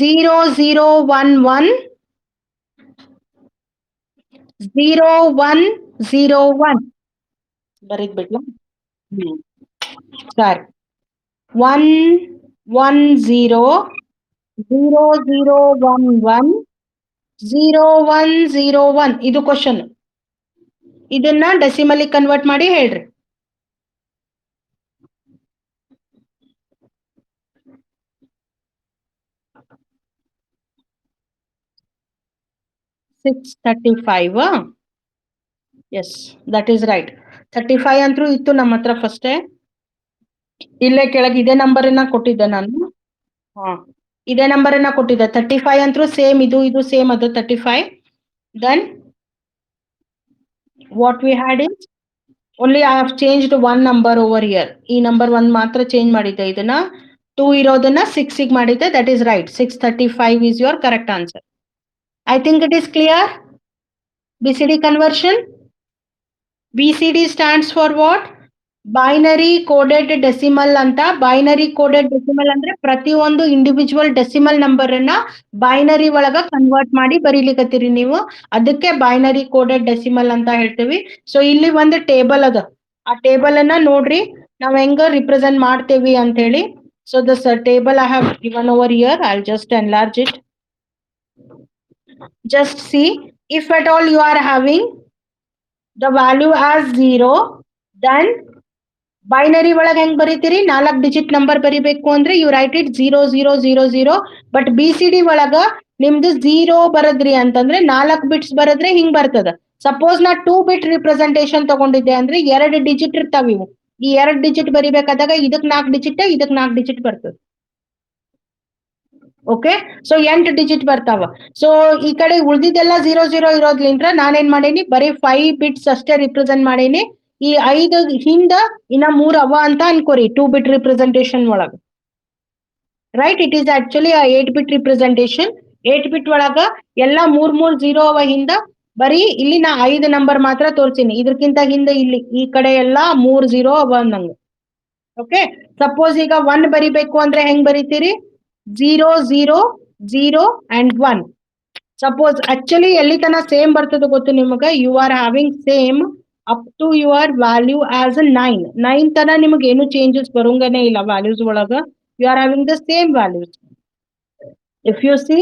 0011 0101 ಬರೀದ್ಬಿಡ್ಲಾ? ಸರಿ. 110 0011 0101 ಇದು ಕ್ವಶನ್. ಇದನ್ನ ಡೆಸಿಮಲಿ ಕನ್ವರ್ಟ್ ಮಾಡಿ ಹೇಳ್ರಿ. 635. S, that is right. 35 ಅಂತೂ ಇತ್ತು ನಮ್ಮ ಹತ್ರ ಫಸ್ಟೇ. ಇಲ್ಲೇ ಕೆಳಗೆ ಇದೇ ನಂಬರನ್ನ ಕೊಟ್ಟಿದ್ದೆ ನಾನು. ಹಾ, ಇದೇ ನಂಬರನ್ನ ಕೊಟ್ಟಿದ್ದೆ. 35 ಅಂತೂ ಸೇಮ್, ಇದು ಸೇಮ್, ಅದು 35. Then what we had is only I have changed one number over here. ಈ ನಂಬರ್ ಒಂದು ಮಾತ್ರ ಚೇಂಜ್ ಮಾಡಿದ್ದೆ. ಇದನ್ನ 2 ಇರೋದನ್ನ 6 ಮಾಡಿದ್ದೆ. That is right. 635 is your correct answer. I think it is clear. BCD conversion. BCD stands for what? Binary coded decimal ಅಂತ. Binary coded decimal ಅಂದ್ರೆ ಪ್ರತಿಯೊಂದು ಇಂಡಿವಿಜುವಲ್ ಡೆಸಿಮಲ್ ನಂಬರ್ ಅನ್ನ ಬೈನರಿ ಒಳಗ ಕನ್ವರ್ಟ್ ಮಾಡಿ ಬರೀಲಿಕತ್ತೀರಿ ನೀವು. ಅದಕ್ಕೆ ಬೈನರಿ ಕೋಡೆಡ್ ಡೆಸಿಮಲ್ ಅಂತ ಹೇಳ್ತೀವಿ. ಸೊ ಇಲ್ಲಿ ಒಂದು ಟೇಬಲ್ ಅದ. ಆ ಟೇಬಲ್ ಅನ್ನ ನೋಡ್ರಿ ನಾವ್ ಹೆಂಗ ರಿಪ್ರೆಸೆಂಟ್ ಮಾಡ್ತೇವಿ ಅಂತ ಹೇಳಿ. So this table I have given over here. I'll just enlarge it. Just see, if at all you are having the value as 0, then binary ಒಳಗೆ ಹೆಂಗ್ ಬರೀತೀರಿ? 4 ಡಿಜಿಟ್ ನಂಬರ್ ಬರಿಬೇಕು ಅಂದ್ರೆ you write it 0000. But BCD ಒಳಗ ನಿಮ್ದು 0 ಬರದ್ರಿ ಅಂತಂದ್ರೆ 4 bits ಬರದ್ರೆ ಹಿಂಗ್ ಬರ್ತದ. ಸಪೋಸ್ ನಾ 2 ಬಿಟ್ ರಿಪ್ರೆಸೆಂಟೇಶನ್ ತಗೊಂಡಿದ್ದೆ ಅಂದ್ರೆ 2 ಡಿಜಿಟ್ ಇರ್ತಾವ ಇವು. ಈ 2 ಡಿಜಿಟ್ ಬರಿಬೇಕಾದಾಗ ಇದಕ್ 4 ಡಿಜಿಟ್, ಇದಕ್ 4 ಡಿಜಿಟ್ ಬರ್ತದೆ. ಓಕೆ, ಸೊ 8 ಡಿಜಿಟ್ ಬರ್ತಾವ. ಸೊ ಈ ಕಡೆ ಉಳಿದಿದ್ದೆಲ್ಲ 00 ಇರೋದ್ಲಿಂದ್ರ ನಾನೇನ್ ಮಾಡೀನಿ, ಬರೀ 5 ಬಿಟ್ಸ್ ಅಷ್ಟೇ ರಿಪ್ರೆಸೆಂಟ್ ಮಾಡೀನಿ. ಈ 5 ಹಿಂದ ಇನ್ನ 3 ಅವ ಅಂತ ಅನ್ಕೋರಿ 2 ಬಿಟ್ ರಿಪ್ರೆಸೆಂಟೇಶನ್ ಒಳಗ. ರೈಟ್, ಇಟ್ ಈಸ್ ಆಕ್ಚುಲಿ 8 ಬಿಟ್ ರಿಪ್ರೆಸೆಂಟೇಶನ್. 8 ಬಿಟ್ ಒಳಗ ಎಲ್ಲ 3 0 ಅವ ಹಿಂದ. ಬರೀ ಇಲ್ಲಿ ನಾ 5 ನಂಬರ್ ಮಾತ್ರ ತೋರ್ಸೀನಿ. ಇದಕ್ಕಿಂತ ಹಿಂದೆ ಇಲ್ಲಿ ಈ ಕಡೆ ಎಲ್ಲ 3 0 ಅವ ನಂಗೆ. ಓಕೆ, ಸಪೋಸ್ ಈಗ 1 ಬರಿಬೇಕು ಅಂದ್ರೆ ಹೆಂಗ್ ಬರೀತೀರಿ? 0 0 0 and 1. ಸಪೋಸ್ ಆಕ್ಚುಲಿ ಎಲ್ಲಿ ತನ ಸೇಮ್ ಬರ್ತದೆ ಗೊತ್ತು ನಿಮಗ? You are having same up to your value as 9 ತನ ನಿಮಗೆ ಏನು ಚೇಂಜಸ್ ಬರೋಂಗನೇ ಇಲ್ಲ ವ್ಯಾಲ್ಯೂಸ್ ಒಳಗ. You are having the same values. If you see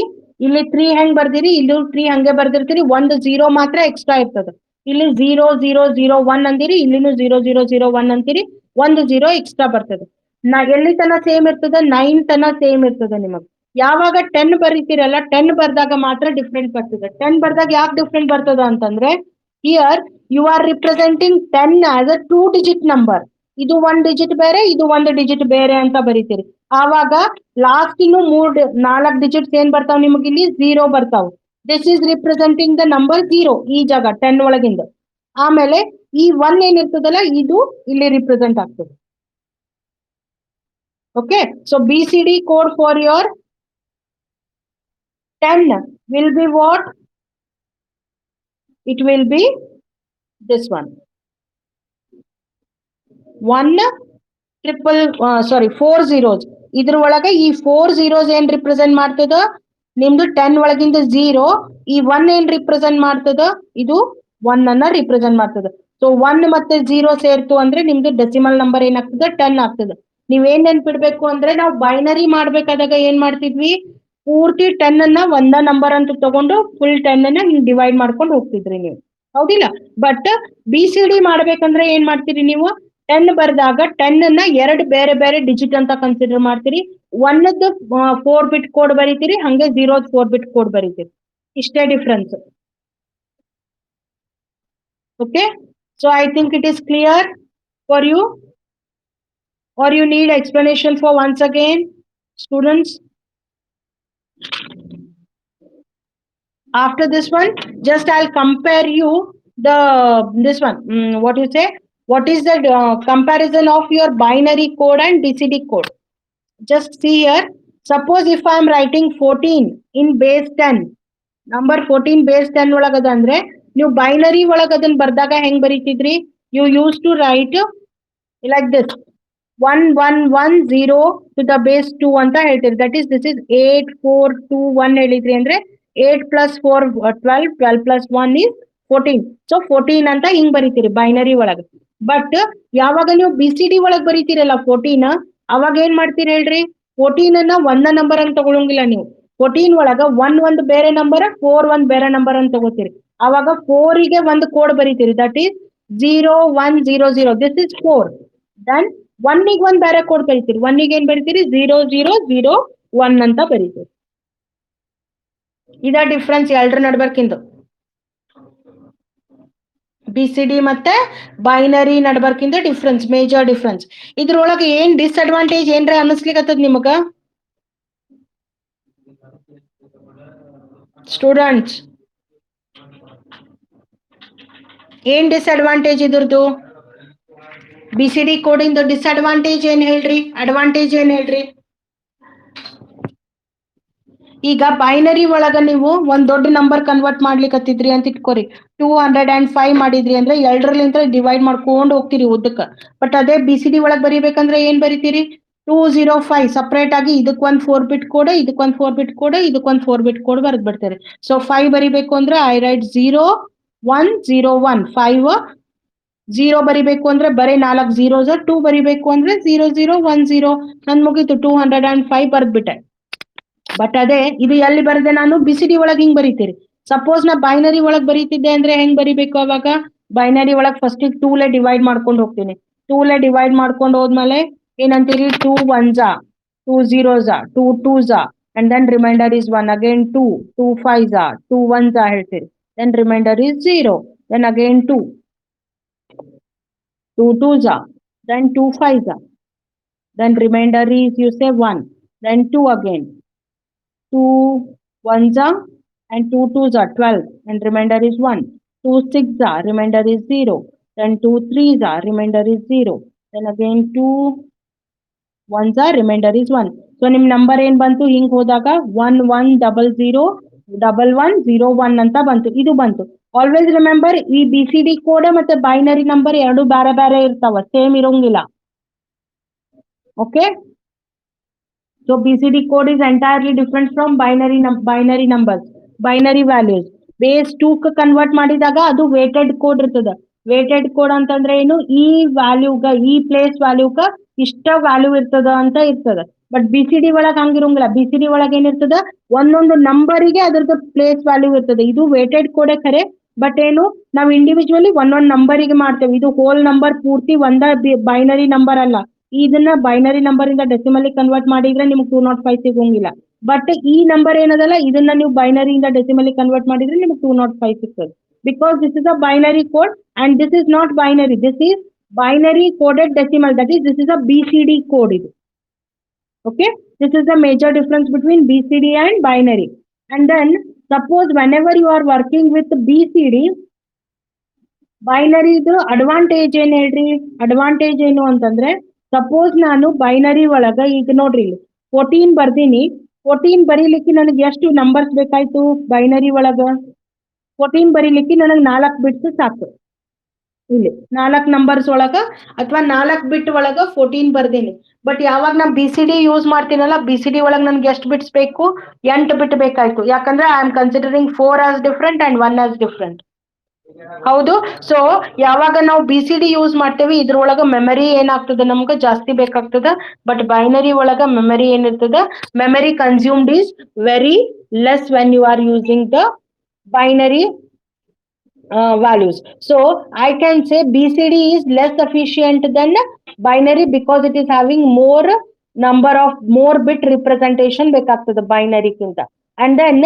ಇಲ್ಲಿ 3 ಹೆಂಗ್ ಬರ್ದಿರಿ, ಇಲ್ಲಿ 3 ಹಂಗೆ ಬರ್ದಿರ್ತೀರಿ. 1 0 ಮಾತ್ರ ಎಕ್ಸ್ಟ್ರಾ ಇರ್ತದ. ಇಲ್ಲಿ 0 0 0 1 ಅಂದಿರಿ, ಇಲ್ಲಿನೂ 0 0 0 1 ಅಂತೀರಿ. 1 0 ಎಕ್ಸ್ಟ್ರಾ ಬರ್ತದೆ. ಎಲ್ಲಿ ತನ ಸೇಮ್ ಇರ್ತದ? 9 ತನ ಸೇಮ್ ಇರ್ತದ ನಿಮಗ್. ಯಾವಾಗ 10 ಬರೀತೀರಲ್ಲ, 10 ಬರ್ದಾಗ ಮಾತ್ರ ಡಿಫ್ರೆಂಟ್ ಬರ್ತದೆ. 10 ಬರ್ದಾಗ ಯಾಕೆ ಡಿಫ್ರೆಂಟ್ ಬರ್ತದ ಅಂತಂದ್ರೆ, here you are representing 10 as a 2 digit number. ಇದು 1 ಡಿಜಿಟ್ ಬೇರೆ, ಇದು 1 ಡಿಜಿಟ್ ಬೇರೆ ಅಂತ ಬರೀತೀರಿ. ಆವಾಗ ಲಾಸ್ಟ್ ಇನ್ನು 4 ಡಿಜಿಟ್ಸ್ ಏನ್ ಬರ್ತಾವ್ ನಿಮಗೆ? ಇಲ್ಲಿ 0 ಬರ್ತಾವ್. This is representing the number 0 ಈ ಜಾಗ 10 ಒಳಗಿಂದ. ಆಮೇಲೆ ಈ 1 ಏನಿರ್ತದಲ್ಲ ಇದು ಇಲ್ಲಿ ರಿಪ್ರೆಸೆಂಟ್ ಆಗ್ತದೆ. Okay, so BCD code for your 10 will be what? It will be this one. 4 zeros. ಇದ್ರ ಒಳಗೆ ಈ 4 zeros ಏನ್ ರಿಪ್ರೆಸೆಂಟ್ ಮಾಡ್ತದ? ನಿಮ್ದು 10 ಒಳಗಿಂದ 0. ಈ 1 ಏನ್ ರಿಪ್ರೆಸೆಂಟ್ ಮಾಡ್ತದ? ಇದು 1 ಅನ್ನ ರಿಪ್ರೆಸೆಂಟ್ ಮಾಡ್ತದ. ಸೊ 1 ಮತ್ತೆ 0 ಸೇರ್ತು ಅಂದ್ರೆ ನಿಮ್ದು ಡೆಸಿಮಲ್ ನಂಬರ್ ಏನಾಗ್ತದೆ? 10 ಆಗ್ತದೆ. ನೀವೇನ್ ನೆನ್ಪಿಡ್ಬೇಕು ಅಂದ್ರೆ, ನಾವು ಬೈನರಿ ಮಾಡ್ಬೇಕಾದಾಗ ಏನ್ ಮಾಡ್ತಿದ್ವಿ? ಪೂರ್ತಿ 10 ಅನ್ನ ಒಂದ ನಂಬರ್ ಅಂತ ತಗೊಂಡು ಫುಲ್ 10 ಅನ್ನ ಹಿಂಗ್ ಡಿವೈಡ್ ಮಾಡ್ಕೊಂಡು ಹೋಗ್ತಿದ್ರಿ ನೀವು, ಹೌದಿಲ್ಲ? ಬಟ್ BCD ಮಾಡ್ಬೇಕಂದ್ರೆ ಏನ್ ಮಾಡ್ತೀರಿ ನೀವು? 10 ಬರ್ದಾಗ 10 ಅನ್ನ 2 ಬೇರೆ ಬೇರೆ ಡಿಜಿಟ್ ಅಂತ ಕನ್ಸಿಡರ್ ಮಾಡ್ತೀರಿ. 1ದ್ದು 4 ಬಿಟ್ ಕೋಡ್ ಬರೀತೀರಿ, ಹಂಗೆ 0ದ್ 4 ಬಿಟ್ ಕೋಡ್ ಬರೀತೀರಿ. ಇಷ್ಟೇ difference. Okay, so I think it is clear for you, or you need explanation for once again, students? After this one, just I'll compare you this one. What you say? What is the comparison of your binary code and BCD code? Just see here. Suppose if I am writing 14 in base 10, number 14 base 10 ಒಳಗದ ಅಂದ್ರೆ ನೀವು binary ಒಳಗ ಅದನ್ನ ಬರ್ದಾಗ ಹೆಂಗ್ ಬರೀತಿದ್ರಿ? You used to write like this. 1110 to the base 2 ಅಂತ ಹೇಳ್ತೀರಿ. That is, this is 8421 ಹೇಳಿದ್ರಿ ಅಂದ್ರೆ 8 plus 4 12, 12 plus 1 is 14. So 14 ಅಂತ ಹಿಂಗ್ ಬರೀತೀರಿ ಬೈನರಿ ಒಳಗ. ಬಟ್ ಯಾವಾಗ ನೀವು BCD ಒಳಗ್ ಬರೀತೀರಲ್ಲ 14, ಅವಾಗ ಏನ್ ಮಾಡ್ತೀರಿ ಹೇಳ್ರಿ, 14 ಅನ್ನ ಒಂದ ನಂಬರ್ ಅಂತ ತಗೊಳಂಗಿಲ್ಲ ನೀವು. 14 ಒಳಗ ಒಂದು ಬೇರೆ ನಂಬರ್, 4 ಒಂದ್ ಬೇರೆ ನಂಬರ್ ಅಂತ ತಗೋತೀರಿ. ಅವಾಗ 4 ಗೆ ಒಂದು ಕೋಡ್ ಬರೀತೀರಿ, that is 0100. This is 4. Then 1 ಗೆ ಒಂದ್ ಬೇರೆ ಕೋಡ್ ಬರೀತೀರಿ. 1 ಗೆ ಏನ್ ಬರೀತೀರಿ, 0001 ಅಂತ ಬರೀತೀರಿ. ಇದ ಡಿಫ್ರೆನ್ಸ್ ಎರಡರ ನಡ್ಬರ್ಕಿಂದು, BCD ಮತ್ತೆ ಬೈನರಿ ನಡ್ಬರ್ಕಿಂದ ಡಿಫ್ರೆನ್ಸ್, ಮೇಜರ್ ಡಿಫ್ರೆನ್ಸ್. ಇದ್ರೊಳಗೆ ಏನ್ ಡಿಸ್ಅಡ್ವಾಂಟೇಜ್ ಏನ್ರ ಅನ್ನಿಸ್ಲಿಕ್ಕತ್ತದ ನಿಮಗ ಸ್ಟೂಡೆಂಟ್ಸ್? ಏನ್ ಡಿಸ್ಅಡ್ವಾಂಟೇಜ್ ಇದ್ರದ್ದು? BCD ಕೋಡಿಂದ ಡಿಸ್ಅಡ್ವಾಂಟೇಜ್ ಏನ್ ಹೇಳ್ರಿ, ಅಡ್ವಾಂಟೇಜ್ ಏನ್ ಹೇಳ್ರಿ? ಈಗ ಬೈನರಿ ಒಳಗ ನೀವು ಒಂದ್ ದೊಡ್ಡ ನಂಬರ್ ಕನ್ವರ್ಟ್ ಮಾಡ್ಲಿಕ್ಕತ್ತಿದ್ರಿ ಅಂತ ಇಟ್ಕೋರಿ, 205 ಮಾಡಿದ್ರಿ ಅಂದ್ರೆ ಎರಡರಲ್ಲಿಂದ ಡಿವೈಡ್ ಮಾಡ್ಕೊಂಡು ಹೋಗ್ತೀರಿ ಉದ್ದಕ್ಕ. ಬಟ್ ಅದೇ BCD ಒಳಗ್ ಬರೀಬೇಕಂದ್ರೆ ಏನ್ ಬರೀತೀರಿ, 205 ಸಪ್ರೇಟ್ ಆಗಿ ಇದಕ್ಕೊಂದ್ 4 bit code, ಇದಕ್ಕೊಂದ್ 4 bit code, ಇದಕ್ಕೊಂದ್ 4 bit code ಬರ್ದ್ ಬಿಡ್ತಾರೆ. ಸೊ 5 ಬರಿಬೇಕು ಅಂದ್ರೆ ಐ ರೈಟ್ 0101. 5 0 ಬರಿಬೇಕು ಅಂದ್ರೆ ಬರೀ 4 zeros, 2 ಬರಿಬೇಕು ಅಂದ್ರೆ 0010. ನನ್ ಮುಗೀತು, 205 ಬರ್ದ್ಬಿಟ್ಟೆ. ಬಟ್ ಅದೇ ಇದು ಎಲ್ಲಿ ಬರದೆ ನಾನು BCD ಒಳಗ್ ಹಿಂಗ್ ಬರೀತೀರಿ. ಸಪೋಸ್ ನಾ ಬೈನರಿ ಒಳಗ್ ಬರೀತಿದ್ದೆ ಅಂದ್ರೆ ಹೆಂಗ್ ಬರಿಬೇಕು ಅವಾಗ, ಬೈನರಿ ಒಳಗ್ ಫಸ್ಟ್ 2 ಡಿವೈಡ್ ಮಾಡ್ಕೊಂಡು ಹೋಗ್ತೀನಿ. 2 ಡಿವೈಡ್ ಮಾಡ್ಕೊಂಡು ಹೋದ್ಮೇಲೆ ಏನಂತೀರಿ, 2 1s, 2 zeros, 2 2s, and then remainder is 1. Again 2, 2 5s, 2 1s ಹೇಳ್ತೀರಿ. Then remainder is 0. Then again 2, 2 2s, then 2 5s. Then remainder is you say 1. Then 2 again. 2 1s and 2 2s are 12, and remainder is 1. 2 6s, remainder is 0. Then 2 3s, remainder is 0. Then again 2 1s, remainder is 1. So ನಿಮ್ number ಏನ್ ಬಂತು, ಹಿಂಗ್ ಹೋದಾಗ 11001101 ಅಂತ ಬಂತು, ಇದು ಬಂತು. Always remember, ಈ BCD ಕೋಡ್ ಮತ್ತೆ ಬೈನರಿ ನಂಬರ್ ಎರಡು ಬೇರೆ ಬೇರೆ ಇರ್ತಾವ, ಸೇಮ್ ಇರೋಂಗಿಲ್ಲ. Okay, so BCD code is entirely different from binary numbers, binary values. Base 2 convert ಮಾಡಿದಾಗ ಅದು ವೇಟೆಡ್ ಕೋಡ್ ಇರ್ತದ. ವೇಟೆಡ್ ಕೋಡ್ ಅಂತಂದ್ರೆ ಏನು, ಈ ವ್ಯಾಲ್ಯೂಗ, ಈ ಪ್ಲೇಸ್ ವ್ಯಾಲ್ಯೂಗ ಇಷ್ಟ ವ್ಯಾಲ್ಯೂ ಇರ್ತದ ಅಂತ ಇರ್ತದ. ಬಟ್ BCD ಒಳಗ್ ಹಂಗಿರಂಗಿಲ್ಲ. BCD ಒಳಗ್ ಏನಿರ್ತದ, ಒಂದೊಂದು ನಂಬರಿಗೆ ಅದ್ರದ್ದು ಪ್ಲೇಸ್ ವ್ಯಾಲ್ಯೂ ಇರ್ತದೆ. ಇದು ವೇಟೆಡ್ ಕೋಡೆ ಖರೆ, ಬಟ್ ಏನು ನಾವು ಇಂಡಿವಿಜುವಲಿ ಒಂದೊಂದು ನಂಬರಿಗೆ ಮಾಡ್ತೇವೆ. ಇದು ಹೋಲ್ ನಂಬರ್ ಪೂರ್ತಿ ಒಂದ ಬೈನರಿ ನಂಬರ್ ಅಲ್ಲ. ಇದನ್ನ ಬೈನರಿ ನಂಬರ್ ಇಂದ ಡೆಸಿಮಲ್ ಕನ್ವರ್ಟ್ ಮಾಡಿದ್ರೆ ನಿಮ್ಗೆ 205 ಸಿಗೋಂಗಿಲ್ಲ. ಬಟ್ ಈ ನಂಬರ್ ಏನದಲ್ಲ, ಇದನ್ನ ನೀವು ಬೈನರಿ ಇಂದ ಡೆಸಿಮಲ್ ಕನ್ವರ್ಟ್ ಮಾಡಿದ್ರೆ ನಿಮ್ಗೆ 205 ಸಿಗ್ತದೆ. Because this is a binary code and this is not binary, this is binary coded decimal, that is this is a BCD code ಇದು. Okay, this is the major difference between BCD and binary. And then suppose whenever you are working with BCD, binary ಇದು advantage ಏನ್ ಹೇಳ್ರಿ, advantage ಏನು ಅಂತಂದ್ರೆ, suppose ನಾನು binary ಒಳಗ ಈಗ ನೋಡ್ರಿ 14 ಬರ್ದೀನಿ. 14 ಬರೀಲಿಕ್ಕೆ ನನಗೆ ಎಷ್ಟು ನಂಬರ್ಸ್ ಬೇಕಾಯ್ತು, ಬೈನರಿ ಒಳಗ 14 ಬರೀಲಿಕ್ಕೆ ನನಗೆ 4 ಬಿಟ್ಸ್ ಸಾಕು. ಇಲ್ಲಿ 4 ನಂಬರ್ಸ್ ಒಳಗ ಅಥವಾ 4 ಬಿಟ್ ಒಳಗ 14 ಬರ್ದೀನಿ. ಬಟ್ ಯಾವಾಗ ನಾ BCD ಯೂಸ್ ಮಾಡ್ತೀನಲ್ಲ, BCD ಒಳಗ್ ನನ್ಗೆ ಎಷ್ಟು ಬಿಟ್ಸ್ ಬೇಕು, 8 ಬಿಟ್ ಬೇಕಾಯ್ತು. ಯಾಕಂದ್ರೆ I am considering 4 as different and 1 as different. ಹೌದು. ಸೊ ಯಾವಾಗ ನಾವು BCD ಯೂಸ್ ಮಾಡ್ತೇವೆ, ಇದ್ರೊಳಗ ಮೆಮರಿ ಏನಾಗ್ತದೆ, ನಮ್ಗೆ ಜಾಸ್ತಿ ಬೇಕಾಗ್ತದ. ಬಟ್ ಬೈನರಿ ಒಳಗ ಮೆಮರಿ ಏನಿರ್ತದ, memory consumed is very less when you are using the binary values. So I can say BCD is less efficient than binary because it is having more more bit representation ಬೇಕಾಗ್ತದೆ binary ಕಿಂತ. And then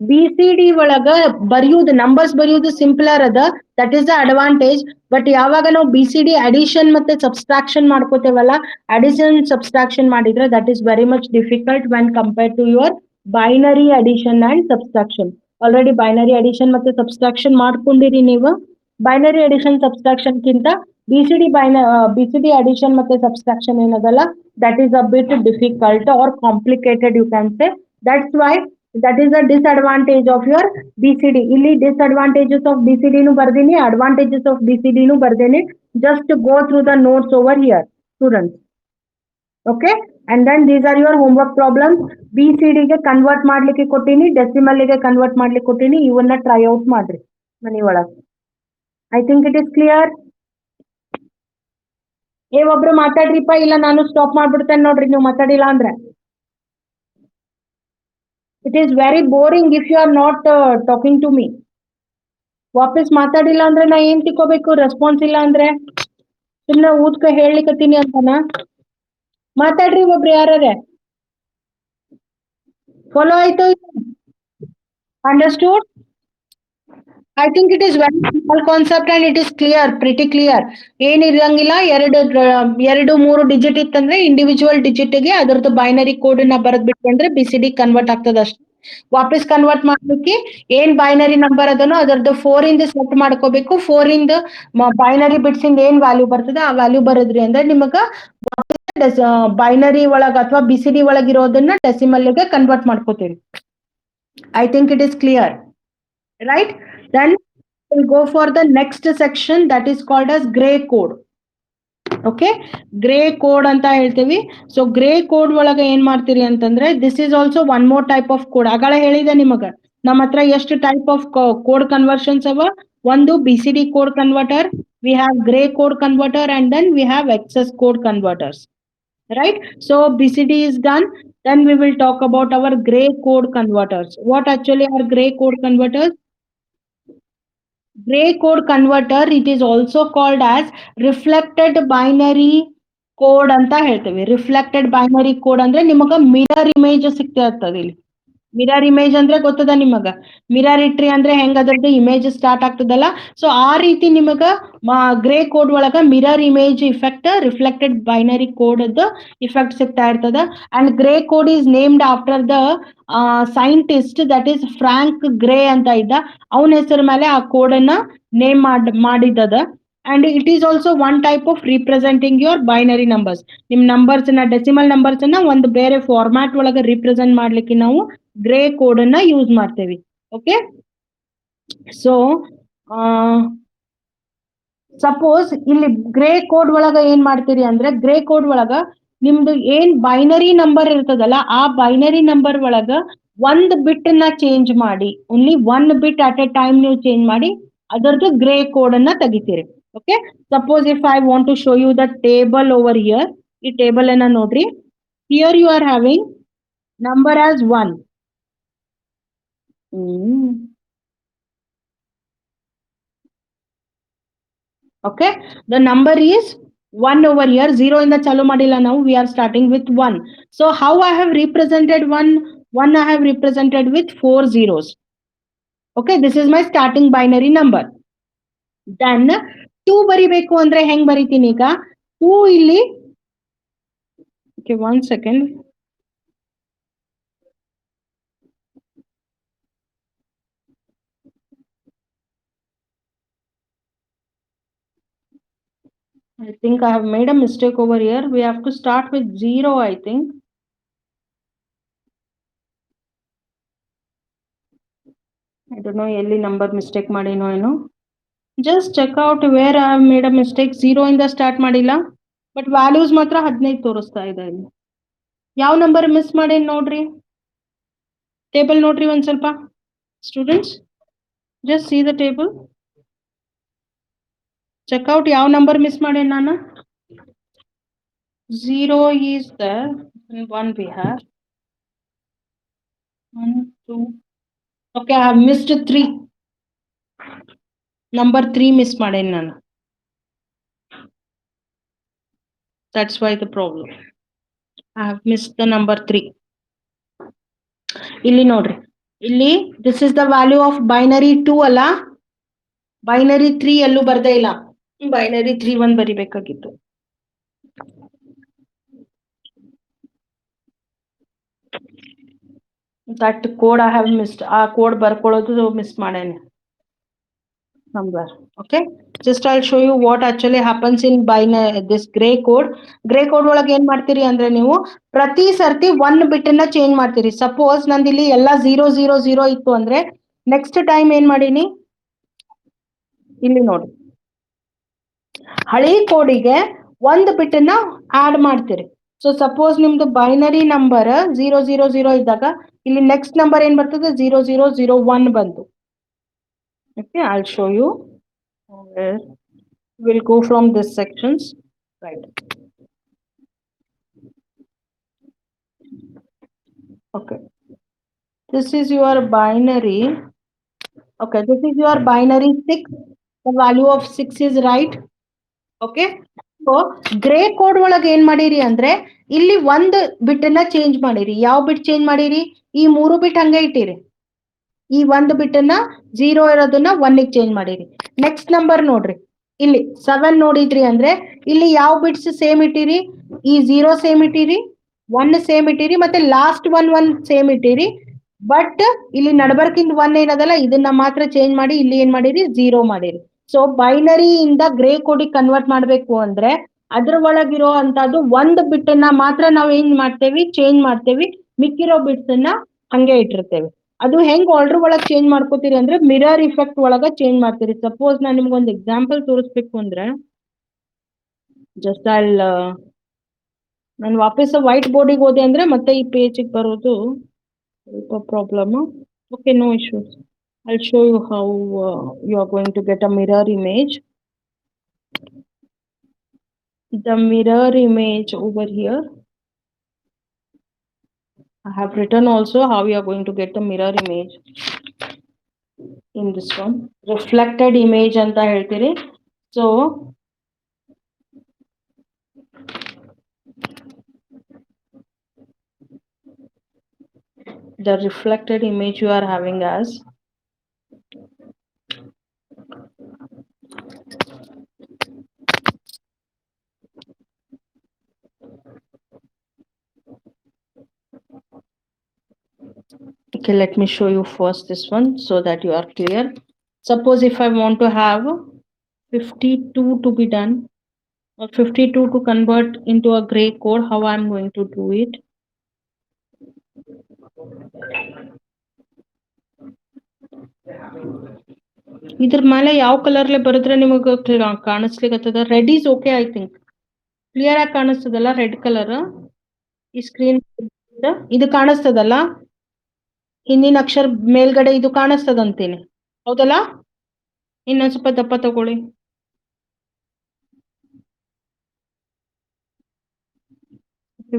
BCD ಒಳಗ ಬರೆಯುವುದು, numbers ಬರೆಯುವುದು simpler ಅದ, that is the advantage. But ಯಾವಾಗ ನಾವು BCD addition ಮತ್ತೆ subtraction ಮಾಡ್ಕೋತೇವಲ್ಲ, ಅಡಿಷನ್ ಸಬ್ಸ್ಟ್ರಾಕ್ಷನ್ ಮಾಡಿದ್ರೆ that is very much difficult when compare to your binary addition and subtraction. Already binary addition ಮತ್ತೆ ಸಬ್ಸ್ಟ್ರಾಕ್ಷನ್ ಮಾಡ್ಕೊಂಡಿರಿ ನೀವು. ಬೈನರಿ ಅಡಿಷನ್ ಸಬ್ಸ್ಟ್ರಾಕ್ಷನ್ ಕಿಂತ BCD ಅಡಿಷನ್ ಮತ್ತೆ ಸಬ್ಸ್ಟ್ರಾಕ್ಷನ್ ಏನದಲ್ಲ, that is a bit difficult or complicated you can say. That's why that is a disadvantage of your BCD. ಇಲ್ಲಿ disadvantages of BCD ನು ಬರ್ದೀನಿ, advantages of BCD ನು ಬರ್ದೇನೆ. Just go through the notes over here students. Okay, and then these are your homework problems. BCD ಗೆ convert ಮಾಡ್ಲಿಕ್ಕೆ ಕೊಟ್ಟಿನಿ, decimal ಗೆ convert ಮಾಡ್ಲಿಕ್ಕೆ ಕೊಟ್ಟಿನಿ. ಇವನ್ನ ಟ್ರೈ ಔಟ್ ಮಾಡ್ರಿ ಮನಿ ಒಳಗೆ. I think it is clear. ಒಬ್ರು ಮಾತಾಡ್ರಿಪ್ಪ, ಇಲ್ಲ ನಾನು ಸ್ಟಾಪ್ ಮಾಡ್ಬಿಡ್ತೇನೆ ನೋಡ್ರಿ ನೀವು ಮಾತಾಡಿಲ್ಲ ಅಂದ್ರೆ. It is very boring if you are not talking to me. ವಾಪಸ್ ಮಾತಾಡಿಲ್ಲ ಅಂದ್ರೆ ನಾ ಏನ್ ತಿಳ್ಕೋಬೇಕು? ರೆಸ್ಪಾನ್ಸ್ ಇಲ್ಲ ಅಂದ್ರೆ ಸುಮ್ನೆ ಊದ್ಕ ಹೇಳಿಕತ್ತೀನಿ ಅಂತಾನ? ಮಾತಾಡ್ರಿ ಒಬ್ರು ಯಾರೇ. ಫಾಲೋ ಆಯ್ತು? Understood? I think it is very simple concept and it is clear, pretty clear. ಏನ್ ಇರಂಗಿಲ್ಲ, ಎರಡು ಮೂರು ಡಿಜಿಟ್ ಇತ್ತಂದ್ರೆ ಇಂಡಿವಿಜುವಲ್ ಡಿಜಿಟ್ಗೆ ಅದರದ್ದು ಬೈನರಿ ಕೋಡ್ ನ ಬರದ್ ಬಿಟ್ಕೊಂಡ್ರೆ BCD ಕನ್ವರ್ಟ್ ಆಗ್ತದ ಅಷ್ಟೇ. ವಾಪಸ್ ಕನ್ವರ್ಟ್ ಮಾಡ್ಲಿಕ್ಕೆ ಏನ್ ಬೈನರಿ ನಂಬರ್ ಅದನೋ ಅದರದ್ದು 4 ಇಂದ ಸೆಟ್ ಮಾಡ್ಕೋಬೇಕು. 4 ಇಂದ ಬೈನರಿ ಬಿಟ್ಸ್ ಇಂದ ಏನ್ ವ್ಯಾಲ್ಯೂ ಬರ್ತದೆ ಆ ವ್ಯಾಲ್ಯೂ ಬರದ್ರಿ ಅಂದ್ರೆ ನಿಮಗ ಬೈನರಿ ಒಳಗ ಅಥವಾ BCD ಒಳಗ ಇರೋದನ್ನ ಡೆಸಿಮಲ್ ಗೆ ಕನ್ವರ್ಟ್ ಮಾಡ್ಕೋತೀವಿ. I think it is clear. Right? Then we'll go for the next section that is called as gray code. Okay, gray code anta ಹೇಳ್ತೀವಿ. So gray code ಒಳಗ ಏನ್ ಮಾಡ್ತೀರಿ ಅಂತಂದ್ರೆ this is also one more type of code. ಆಗಲೇ ಹೇಳಿದೆ ನಿಮಗ ನಮ್ಮ ಹತ್ರ ಎಷ್ಟು type of code conversions ಅವ. ಒಂದು BCD code converter, we have gray code converter, and then we have excess code converters. Right? So BCD is done. Then we will talk about our gray code converters. What actually are gray code converters? Gray code converter, it is also called as reflected binary code ಅಂತ ಹೇಳ್ತೇವೆ. Reflected binary code ಅಂದ್ರೆ ನಿಮಗ mirror image ಸಿಗ್ತಾ ಇರ್ತದೆ. ಇಲ್ಲಿ mirror image ಅಂದ್ರೆ ಗೊತ್ತದ ನಿಮಗ? ಮಿರರ್ ಇಟ್ರಿ ಅಂದ್ರೆ ಹೆಂಗ್ ಅದರದ್ದು ಇಮೇಜ್ ಸ್ಟಾರ್ಟ್ ಆಗ್ತದಲ್ಲ, ಸೊ ಆ ರೀತಿ ನಿಮಗ ಗ್ರೇ ಕೋಡ್ ಒಳಗ mirror image effect, reflected binary code effect ಸಿಗ್ತಾ ಇರ್ತದ. And gray code is named after the scientist that is Frank Gray ಅಂತ ಇದ್ದ. ಅವನ ಹೆಸರ ಮೇಲೆ ಆ ಕೋಡ್ ಅನ್ನ ನೇಮ್ ಮಾಡಿದ್ದದ. And it is also one type of representing your binary numbers. ನಿಮ್ ನಂಬರ್ಸ್ ನ ಡೆಸಿಮಲ್ ನಂಬರ್ಸ್ ಅನ್ನ ಒಂದು ಬೇರೆ ಫಾರ್ಮ್ಯಾಟ್ ಒಳಗೆ ರಿಪ್ರೆಸೆಂಟ್ ಮಾಡ್ಲಿಕ್ಕೆ ನಾವು ಗ್ರೇ ಕೋಡ್ ಅನ್ನ ಯೂಸ್ ಮಾಡ್ತೇವೆ. ಓಕೆ, ಸೊ ಸಪೋಸ್ ಇಲ್ಲಿ ಗ್ರೇ ಕೋಡ್ ಒಳಗ ಏನ್ ಮಾಡ್ತೀರಿ ಅಂದ್ರೆ ಗ್ರೇ ಕೋಡ್ ಒಳಗ ನಿಮ್ದು ಏನ್ ಬೈನರಿ ನಂಬರ್ ಇರ್ತದಲ್ಲ ಆ ಬೈನರಿ ನಂಬರ್ ಒಳಗ ಒಂದ್ ಬಿಟ್ ನ ಚೇಂಜ್ ಮಾಡಿ, only one bit at a time ನೀವು ಚೇಂಜ್ ಮಾಡಿ ಅದರದ್ದು ಗ್ರೇ ಕೋಡ್ ಅನ್ನ ತೆಗಿತೀರಿ. Okay, suppose if I want to show you the table over here, ಈ ಟೇಬಲ್ ಅನ್ನ ನೋಡ್ರಿ. Here you are having number as 1. Okay, the number is 1 over here. 0 in the chalo madila now. We are starting with 1. So how I have represented 1? 1 I have represented with 4 zeros. Okay, this is my starting binary number. Then 2 baribeku andre heng baritini ಈಗ 2 ಇಲ್ಲಿ. Okay, 1 second. I think I have made a mistake over here. We have to start with 0, I think. I don't know ಎಲ್ಲಿ number mistake ಮಾಡಿನೋ ಏನೋ. Just check out where I have made a mistake. 0 ಇಂದ start ಮಾಡಿಲ್ಲ, but values ಮಾತ್ರ 15 ತೋರಿಸ್ತಾ ಇದೆ. ಇಲ್ಲಿ ಯಾವ number miss ಮಾಡೇನ್ ನೋಡ್ರಿ. ಟೇಬಲ್ ನೋಡ್ರಿ ಒಂದ್ ಸ್ವಲ್ಪ students, just see the table, check out ಯಾವ ನಂಬರ್ ಮಿಸ್ ಮಾಡೇನ್ ನಾನು. 0 is there, and 1 we have 1 2. Okay, I have missed 3. Number 3 miss ಮಾಡೇನ್ ನಾನು. That's why the problem. I have missed the number 3. ಇಲ್ಲಿ ನೋಡ್ರಿ, ಇಲ್ಲಿ this is the value of binary 2 ಅಲ್ಲ, binary 3 ಎಲ್ಲೂ ಬರ್ದೇ ಇಲ್ಲ. binary 3 1 ಬರಿಬೇಕಾಗಿತ್ತು. That code I have missed. ಆ ಕೋಡ್ ಬರ್ಕೊಳ್ಳೋದು ಮಿಸ್ ಮಾಡೇನೆ number. Okay, just I'll show you what actually happens in binary this gray code. Gray code ಒಳಗೆ ಏನ್ ಮಾಡ್ತೀರಿ ಅಂದ್ರೆ ನೀವು ಪ್ರತಿ ಸರ್ತಿ 1 ಬಿಟ್ ಅನ್ನ ಚೇಂಜ್ ಮಾಡ್ತೀರಿ. ಸಪೋಸ್ ನಂದು ಇಲ್ಲಿ ಎಲ್ಲ 0 0 0 ಇತ್ತು ಅಂದ್ರೆ ನೆಕ್ಸ್ಟ್ ಟೈಮ್ ಏನ್ ಮಾಡೀನಿ, ಇಲ್ಲಿ ನೋಡಿ, ಹಳಿ ಕೋಡಿಗೆ 1 ಬಿಟ್ ಅನ್ನ ಆಡ್ ಮಾಡ್ತೀರಿ. ಸೊ ಸಪೋಸ್ ನಿಮ್ದು ಬೈನರಿ ನಂಬರ್ 0 0 0 ಇದ್ದಾಗ ಇಲ್ಲಿ ನೆಕ್ಸ್ಟ್ ನಂಬರ್ ಏನ್ ಬರ್ತದೆ 0 0 0 1 ಬಂತು. Okay, I'll show you. Where we'll go from this sections, right? Okay, this is your binary. Okay, this is your binary 6. The value of 6 is right. Okay, so gray code ಒಳಗೆ ಏನ್ ಮಾಡಿರಿ ಅಂದ್ರೆ ಇಲ್ಲಿ ಒಂದು ಬಿಟ್ ಅನ್ನ ಚೇಂಜ್ ಮಾಡಿರಿ. ಯಾವ bit change ಮಾಡಿರಿ? ಈ 3 ಬಿಟ್ ಹಂಗೆ ಇಟ್ಟಿರಿ. ಈ ಒಂದು ಬಿಟ್ ಅನ್ನ 0 ಇರೋದನ್ನ 1 ಗೆ ಚೇಂಜ್ ಮಾಡಿರಿ. ನೆಕ್ಸ್ಟ್ ನಂಬರ್ ನೋಡ್ರಿ, ಇಲ್ಲಿ 7 ನೋಡಿದ್ರಿ ಅಂದ್ರೆ ಇಲ್ಲಿ ಯಾವ ಬಿಟ್ಸ್ ಸೇಮ್ ಇಟ್ಟಿರಿ? ಈ 0 ಸೇಮ್ ಇಟ್ಟಿರಿ, 1 ಸೇಮ್ ಇಟ್ಟಿರಿ, ಮತ್ತೆ ಲಾಸ್ಟ್ ಒನ್ ಸೇಮ್ ಇಟ್ಟಿರಿ. ಬಟ್ ಇಲ್ಲಿ ನಡ್ಬರ್ಕಿಂದ 1 ಏನದಲ್ಲ ಇದನ್ನ ಮಾತ್ರ ಚೇಂಜ್ ಮಾಡಿ ಇಲ್ಲಿ ಏನ್ ಮಾಡಿರಿ? 0 ಮಾಡಿರಿ. ಸೊ ಬೈನರಿ ಇಂದ ಗ್ರೇ ಕೋಡಿಗೆ ಕನ್ವರ್ಟ್ ಮಾಡ್ಬೇಕು ಅಂದ್ರೆ ಅದ್ರ ಒಳಗಿರೋ ಅಂತದ್ದು ಒಂದು ಬಿಟ್ ಅನ್ನ ಮಾತ್ರ ನಾವ್ ಏನ್ ಮಾಡ್ತೇವಿ? ಚೇಂಜ್ ಮಾಡ್ತೇವಿ. ಮಿಕ್ಕಿರೋ ಬಿಟ್ಸ್ ಅನ್ನ ಹಂಗೆ ಇಟ್ಟಿರ್ತೇವೆ. ಅದು ಹೆಂಗ್ ಆರ್ಡರ್ ಒಳಗ್ ಚೇಂಜ್ ಮಾಡ್ಕೋತೀರಿ ಅಂದ್ರೆ ಮಿರರ್ ಇಫೆಕ್ಟ್ ಒಳಗ ಚೇಂಜ್ ಮಾಡ್ತೀರಿ. ಸಪೋಸ್ ನಾನು ನಿಮ್ಗೊಂದು ಎಕ್ಸಾಂಪಲ್ ತೋರಿಸ್ಬೇಕು ಅಂದ್ರೆ ಜಸ್ಟ್ ನಾನು ವಾಪಸ್ ವೈಟ್ ಬೋರ್ಡಿಗೆ ಹೋದೆ ಅಂದ್ರೆ ಮತ್ತೆ ಈ ಪೇಜಿಗೆ ಬರೋದು ಸ್ವಲ್ಪ problem. Okay, no issues. I'll show you how you are going to get a mirror image. The mirror image over here. I have written also how you are going to get the mirror image in this one. Reflected image ಅಂತ ಹೇಳ್ತೀರಿ. So the reflected image you are having as okay, let me show you first this one so that you are clear. Suppose if I want to have 52 to be done or 52 to convert into a gray code, how I am going to do it? ಇದ್ರ ಮೇಲೆ ಯಾವ ಕಲರ್ಲೆ ಬರೆದ್ರೆ ನಿಮಗೆ ಕಾಣಿಸ್ಲಿಕ್ಕತ್ತದ? Red is okay, I think clear ಆಗಿ ಕಾಣಿಸ್ತದಲ್ಲ red colour ಈ ಸ್ಕ್ರೀನ್. ಇದು ಕಾಣಿಸ್ತದಲ್ಲ ಹಿಂದಿನ ಅಕ್ಷರ ಮೇಲ್ಗಡೆ, ಇದು ಕಾಣಿಸ್ತದಂತೀನಿ, ಹೌದಲ್ಲ? ಇನ್ನೊಂದ್ ಸ್ವಲ್ಪ ದಪ್ಪ ತಗೊಳ್ಳಿ.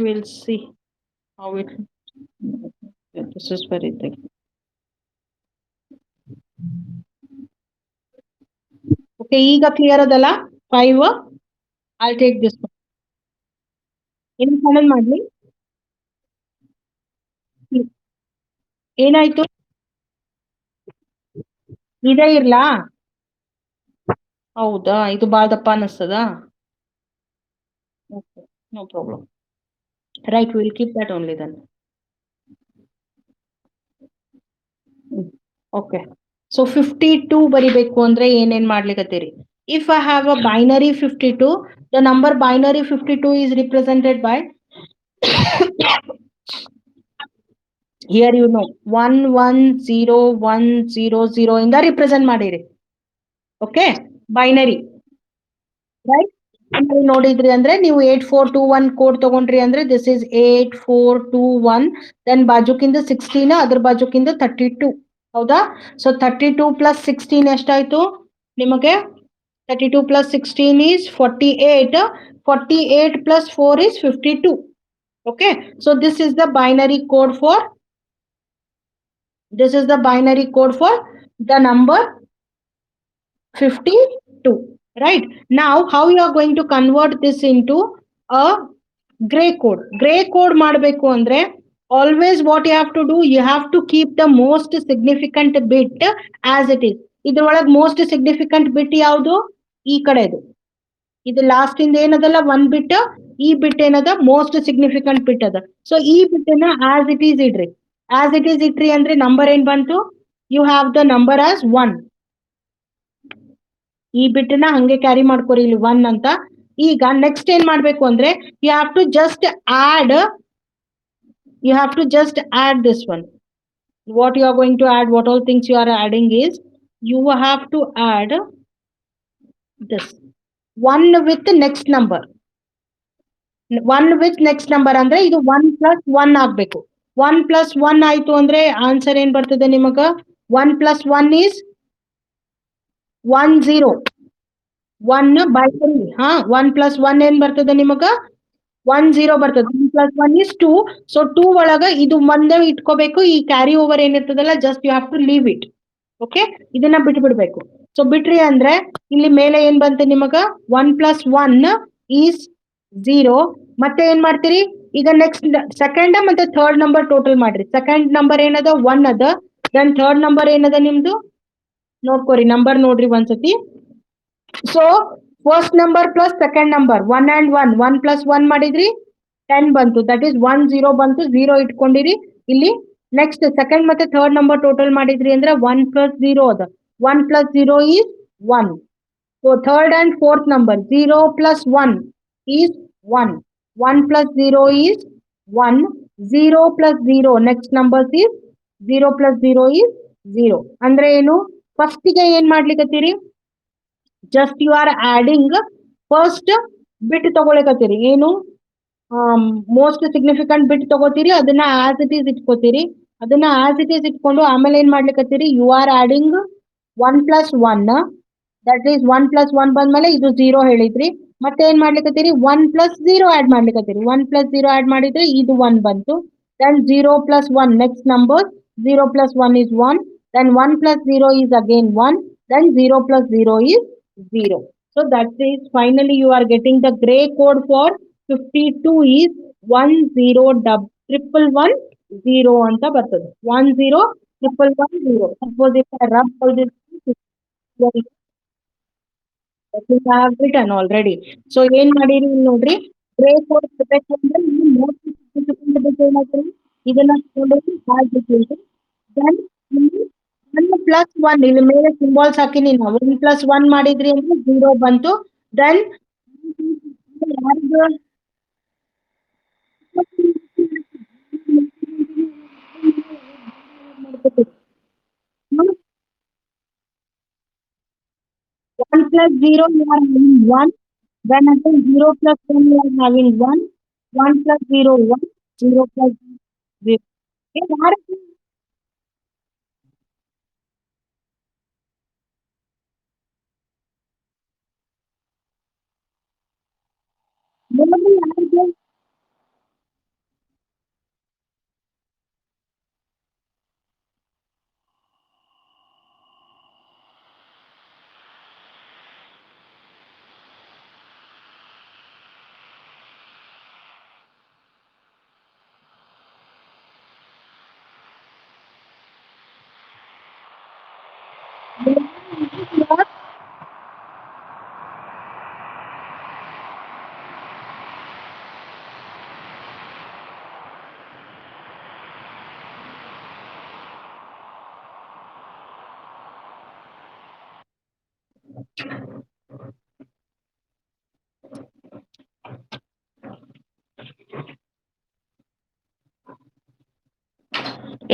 We'll see how it. This is very thick. Okay, ಈಗ ಕ್ಲಿಯರ್ ಅದಲ್ಲ 5. I'll take this one. ಏನು ಫೈನಲ್ ಮಾಡ್ಲಿ? ಏನಾಯ್ತು? ಇದೇ ಇರ್ಲಾ? ಹೌದಾ, ಇದು ಬಾಳ ದಪ್ಪ ಅನಿಸ್ತದ? No problem. Right, will keep that only then. Okay, so 52 ಬರಿಬೇಕು ಅಂದ್ರೆ ಏನೇನ್ ಮಾಡ್ಲಿಕತ್ತೀರಿ? If I have a binary 52, the number binary 52 is represented by here you know 110100 ಇಂದ ರಿಪ್ರೆಸೆಂಟ್ ಮಾಡಿರಿ. Okay, binary right. ನೋಡಿದ್ರಿ ಅಂದ್ರೆ ನೀವು 8421 ಕೋಡ್ ತಗೊಂಡ್ರಿ ಅಂದ್ರೆ ದಿಸ್ ಇಸ್ 8421. ದೆನ್ ಬಾಜುಕಿಂದ 16, ಅದ್ರ ಬಾಜುಕಿಂದ 32. ಹೌದಾ? ಸೊ 32 ಪ್ಲಸ್ 16 ಎಷ್ಟಾಯ್ತು ನಿಮಗೆ? 32 plus 16 is 48. 48 plus 4 is 52. Okay, so this is the binary code for the number 52. Right, now how you are going to convert this into a gray code? Gray code ಮಾಡಬೇಕು ಅಂದ್ರೆ always what you have to do, you have to keep the most significant bit as it is. ಇದ್ರೊಳಗೆ most significant bit ಯಾವುದು? ಈ ಕಡೆದು. ಇದು last ಇಂದ ಏನದಲ್ಲ 1 ಬಿಟ್, ಈ ಬಿಟ್ ಏನದ ಮೋಸ್ಟ್ ಸಿಗ್ನಿಫಿಕೆಂಟ್ ಬಿಟ್ ಅದ. ಸೊ ಈ ಬಿಟ್ ಅನ್ನ ಆಸ್ ಇಟ್ ಈಸ್ ಇಡ್ರಿ. ಆಸ್ ಇಟ್ ಈಸ್ ಇಟ್ರಿ ಅಂದ್ರೆ ನಂಬರ್ ಏನ್ ಬಂತು? You have the number as 1. ಈ ಬಿಟ್ ನ ಹಂಗೆ ಕ್ಯಾರಿ ಮಾಡ್ಕೊರಿ ಇಲ್ಲಿ 1 ಅಂತ. ಈಗ ನೆಕ್ಸ್ಟ್ ಏನ್ ಮಾಡ್ಬೇಕು ಅಂದ್ರೆ you have to just add this one. What you are going to add, what all things you are adding is you have to add this 1 with next number. 1 with next number ಅಂದ್ರೆ ಇದು 1 plus 1 ಆಗ್ಬೇಕು. 1 plus 1 ಆಯ್ತು ಅಂದ್ರೆ answer ಏನ್ ಬರ್ತದೆ ನಿಮಗ? 1 plus 1 is 10. 1 by 3. 1 plus 1 ಏನ್ ಬರ್ತದೆ ನಿಮಗ 1 0 ಬರ್ತದೆ. 1 plus 1 is 2. ಸೊ 2 ಒಳಗ ಇದು ಒಂದೇ ಇಟ್ಕೋಬೇಕು. ಈ ಕ್ಯಾರಿ ಓವರ್ ಏನಿರ್ತದಲ್ಲ just you have to leave it. Okay, ಇದನ್ನ ಬಿಟ್ಟು ಬಿಡ್ಬೇಕು. ಸೊ ಬಿಟ್ರಿ ಅಂದ್ರೆ ಇಲ್ಲಿ ಮೇಲೆ ಏನ್ ಬಂತು ನಿಮಗ 1 plus 1 ಈಸ್ 0. ಮತ್ತೆ ಏನ್ ಮಾಡ್ತೀರಿ ಈಗ ನೆಕ್ಸ್ಟ್ ಸೆಕೆಂಡ್ ಮತ್ತೆ ಥರ್ಡ್ ನಂಬರ್ ಟೋಟಲ್ ಮಾಡ್ರಿ. ಸೆಕೆಂಡ್ ನಂಬರ್ ಏನದ 1 ಅದ. ದೆನ್ ಥರ್ಡ್ ನಂಬರ್ ಏನದ ನಿಮ್ದು ನೋಡ್ಕೋರಿ, ನಂಬರ್ ನೋಡ್ರಿ ಒಂದ್ಸತಿ. So first number plus second number 1 and 1, 1 plus 1 ಮಾಡಿದ್ರಿ 10 ಬಂತು. ದಟ್ ಈಸ್ 1 0 ಬಂತು, 0 ಇಟ್ಕೊಂಡಿರಿ ಇಲ್ಲಿ. ನೆಕ್ಸ್ಟ್ ಸೆಕೆಂಡ್ ಮತ್ತೆ ಥರ್ಡ್ ನಂಬರ್ ಟೋಟಲ್ ಮಾಡಿದ್ರಿ ಅಂದ್ರೆ 1 plus 0 ಅದ. 1 plus 0 is 1. So third and fourth number 0 plus 1 is 1. 1 plus 0 is 1. 0 plus 0 next numbers is 0 plus 0 is 0. ಅಂದ್ರೆ ಏನು ಫಸ್ಟ್ ಗೆ ಏನ್ ಮಾಡ್ಲಿಕತ್ತೀರಿ just you are adding first bit ತಗೊಳಕತ್ತೀರಿ. ಏನು ಮೋಸ್ಟ್ ಸಿಗ್ನಿಫಿಕೆಂಟ್ ಬಿಟ್ ತಗೋತೀರಿ, ಅದನ್ನ ಆಸ್ ಇಟ್ ಈಸ್ ಇಟ್ಕೋತೀರಿ. ಅದನ್ನ ಆಸ್ ಇಟ್ ಈಸ್ ಇಟ್ಕೊಂಡು ಆಮೇಲೆ ಏನ್ ಮಾಡ್ಲಿಕತ್ತೀರಿ you are adding 1 plus 1. That is 1 plus 1 ಬಂದ್ಮೇಲೆ ಇದು 0 ಹೇಳಿದ್ರಿ. ಮತ್ತೆ ಏನ್ ಮಾಡ್ಲಿಕತ್ತೀರಿ 1 plus 0 ಆಡ್ ಮಾಡ್ಲಿಕತ್ತೀರಿ. 1 plus 0 ಆಡ್ ಮಾಡಿದ್ರೆ ಇದು 1 ಬಂತು. Then 0 plus 1 next number 0 plus 1 is 1. Then 1 plus 0 is again 1. Then 0 plus 0 is 0. So that is finally you are getting the gray code for 52 is 101110 ಅಂತ ಬರ್ತದೆ. 101110. Suppose if I rub all this, you have written already. So ಏನ್ ಮಾಡಿರಿ ಇಲ್ಲಿ ನೋಡ್ರಿ, grey code ಅಂದ್ರೆ ಇಲ್ಲಿ most significant ಬಿಟ್ ಏನಾಗ್ತದೆ ಇದನ್ನ ತಗೊಂಡೋಗಿ ಹಾಕ್ಬಿಟ್ಟು ದೆನ್ ಇಲ್ಲಿ 1 plus 1 ಇಲ್ಲಿ ಮೇಲೆ ಸಿಂಬಾಲ್ಸ್ ಹಾಕಿನಿ ನಾವು. 1 plus 1 ಮಾಡಿದ್ರಿ ಅಂದ್ರೆ 0 ಬಂತು. ದೆನ್ ಯಾರಿಗೂ 1 plus 0 you are having 1. Then again 0 plus 1 you are having 1. 1 plus 0 1. 0 plus 0. ಯಾರಿಗೆ ನೋಡಿ ಯಾರಿಗೆ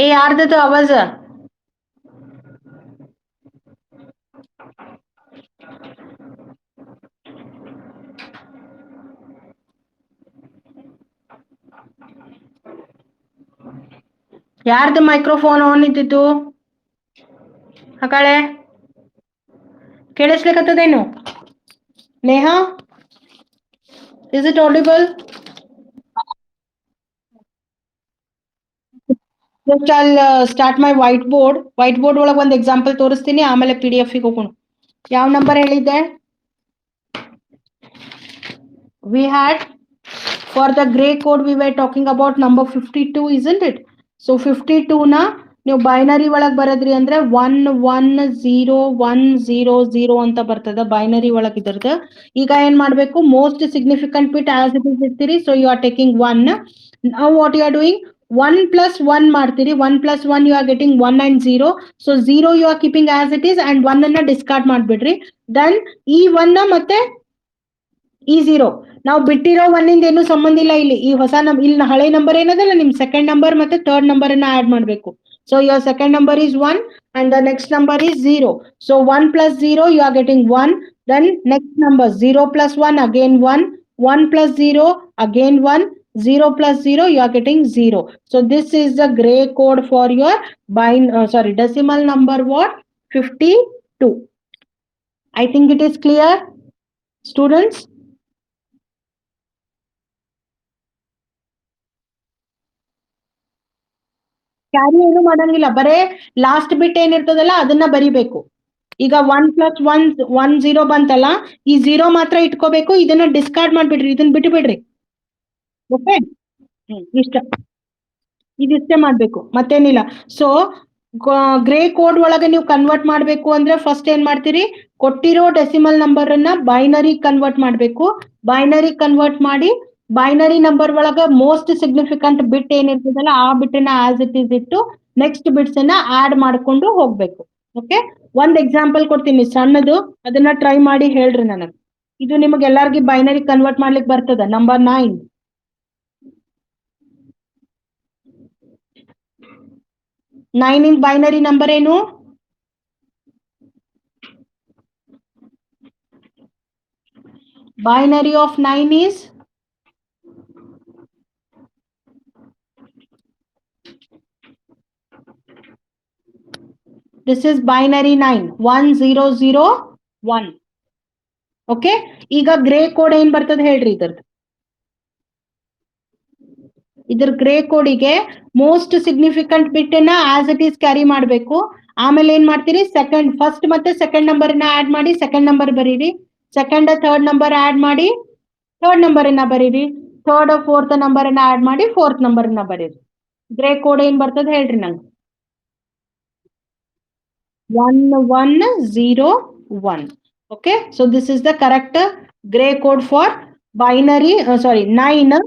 ಏ ಯಾರ್ದದು ಆವಾಜ ಯಾರ್ದು ಮೈಕ್ರೋಫೋನ್ ಆನ್ ಇದ್ದಿತ್ತು ಹಕಾಳೆ ಕೇಳಿಸ್ಲಿಕ್ಕತ್ತದೇನು Neha is it audible just I'll start my white board ಒಳಗೆ ಒಂದು ಎಕ್ಸಾಂಪಲ್ ತೋರಿಸ್ತೀನಿ ಆಮೇಲೆ PDF ಗೆ ಹೋಗೋಣ ಯಾವ ನಂಬರ್ ಹೇಳಿದ್ದೆ we had for the gray code we were talking about number 52 isn't it so 52 ನ ನೀವು ಬೈನರಿ ಒಳಗೆ ಬರದ್ರಿ ಅಂದ್ರೆ 110100 ಅಂತ ಬರ್ತದ ಬೈನರಿ ಒಳಗೆ ಇದ್ರದ ಈಗ ಏನ್ ಮಾಡ್ಬೇಕು most significant bit as it is ಇರ್ತೀರಿ so you are taking 1 now what you are doing 1 plus 1 ಮಾಡ್ತೀರಿ 1 plus 1 you are getting 1 and 0 so 0 you are keeping as it is and 1 ಅನ್ನ ಡಿಸ್ಕಾರ್ಡ್ ಮಾಡ್ಬಿಡ್ರಿ then ಈ 1 ಮತ್ತೆ ಈ 0 ನಾವು ಬಿಟ್ಟಿರೋ 1 ಇಂದ ಏನು ಸಂಬಂಧ ಇಲ್ಲ ಇಲ್ಲಿ ಈ ಹೊಸ ಇಲ್ಲಿ ಹಳೆ ನಂಬರ್ ಏನದಲ್ಲ ನಿಮ್ ಸೆಕೆಂಡ್ ನಂಬರ್ ಮತ್ತೆ ಥರ್ಡ್ ನಂಬರ್ ಅನ್ನ ಆಡ್ ಮಾಡ್ಬೇಕು so your second number is 1 and the next number is 0 so 1 plus 0 you are getting 1 then next number 0 plus 1 again 1 1 plus 0 again 1 0 plus 0 you are getting 0 so this is the gray code for your decimal number what 52 I think it is clear Students, carry ಏನು ಮಾಡಂಗಿಲ್ಲ, ಬರೇ last ಬಿಟ್ ಏನಿರ್ತದಲ್ಲ ಅದನ್ನ ಬರಿಬೇಕು. ಈಗ 1+1 ಬಂತಲ್ಲ, ಈ 0 ಮಾತ್ರ ಇಟ್ಕೋಬೇಕು, ಇದನ್ನ ಡಿಸ್ಕಾರ್ಡ್ ಮಾಡ್ಬಿಡ್ರಿ, ಇದನ್ನ ಬಿಟ್ಟು ಬಿಡ್ರಿ. ಓಕೆ, ಇಷ್ಟ, ಇದಿಷ್ಟೇ ಮಾಡ್ಬೇಕು, ಮತ್ತೇನಿಲ್ಲ. ಸೊ ಗ್ರೇ ಕೋಡ್ ಒಳಗೆ ನೀವು ಕನ್ವರ್ಟ್ ಮಾಡಬೇಕು ಅಂದ್ರೆ ಫಸ್ಟ್ ಏನ್ ಮಾಡ್ತೀರಿ, ಕೊಟ್ಟಿರೋ ಡೆಸಿಮಲ್ ನಂಬರ್ ಅನ್ನ ಬೈನರಿ ಕನ್ವರ್ಟ್ ಮಾಡಬೇಕು. ಬೈನರಿ ಕನ್ವರ್ಟ್ ಮಾಡಿ ಬೈನರಿ ನಂಬರ್ ಒಳಗ ಮೋಸ್ಟ್ ಸಿಗ್ನಿಫಿಕೆಂಟ್ ಬಿಟ್ ಏನಿರ್ತದಲ್ಲ ಆ ಬಿಟ್ಟನ್ನ ಆಸ್ ಇಟ್ ಇಸ್ ಇಟ್ಟು ನೆಕ್ಸ್ಟ್ ಬಿಟ್ಸ್ ಅನ್ನ ಆಡ್ ಮಾಡ್ಕೊಂಡು ಹೋಗ್ಬೇಕು. ಓಕೆ, ಒಂದ್ ಎಕ್ಸಾಂಪಲ್ ಕೊಡ್ತೀನಿ ಸಣ್ಣದು, ಅದನ್ನ ಟ್ರೈ ಮಾಡಿ ಹೇಳ್ರಿ ನನಗೆ. ಇದು ನಿಮಗೆ ಎಲ್ಲಾರ್ಗಿ ಬೈನರಿ ಕನ್ವರ್ಟ್ ಮಾಡ್ಲಿಕ್ಕೆ ಬರ್ತದ. ನಂಬರ್ 9, 9 ಇನ್ ಬೈನರಿ ನಂಬರ್ ಏನು? Binary of 9 is this is binary 9, 1001. Okay, ಈಗ ಗ್ರೇ ಕೋಡ್ ಏನ್ ಬರ್ತದೆ ಹೇಳ್ರಿ ಇದ್ರದ್ದು. ಇದ್ರ ಗ್ರೇ ಕೋಡಿಗೆ ಮೋಸ್ಟ್ ಸಿಗ್ನಿಫಿಕೆಂಟ್ ಬಿಟ್ ಅನ್ನ ಆಸ್ ಇಟ್ ಈಸ್ ಕ್ಯಾರಿ ಮಾಡಬೇಕು. ಆಮೇಲೆ ಏನ್ ಮಾಡ್ತೀರಿ, ಫಸ್ಟ್ ಮತ್ತೆ ಸೆಕೆಂಡ್ ನಂಬರ್ ಅನ್ನ ಆಡ್ ಮಾಡಿ ಸೆಕೆಂಡ್ ನಂಬರ್ ಬರೀರಿ. ಸೆಕೆಂಡ್ ಥರ್ಡ್ ನಂಬರ್ ಆಡ್ ಮಾಡಿ ಥರ್ಡ್ ನಂಬರ್ ಅನ್ನ ಬರೀರಿ. ಥರ್ಡ್ ಫೋರ್ತ್ ನಂಬರ್ ಅನ್ನ ಆಡ್ ಮಾಡಿ ಫೋರ್ತ್ ನಂಬರ್ ಅನ್ನ ಬರೀರಿ. ಗ್ರೇ ಕೋಡ್ ಏನ್ ಬರ್ತದೆ ಹೇಳ್ರಿ ನಂಗೆ. 1101. Okay, so this is the correct gray code for binary, 9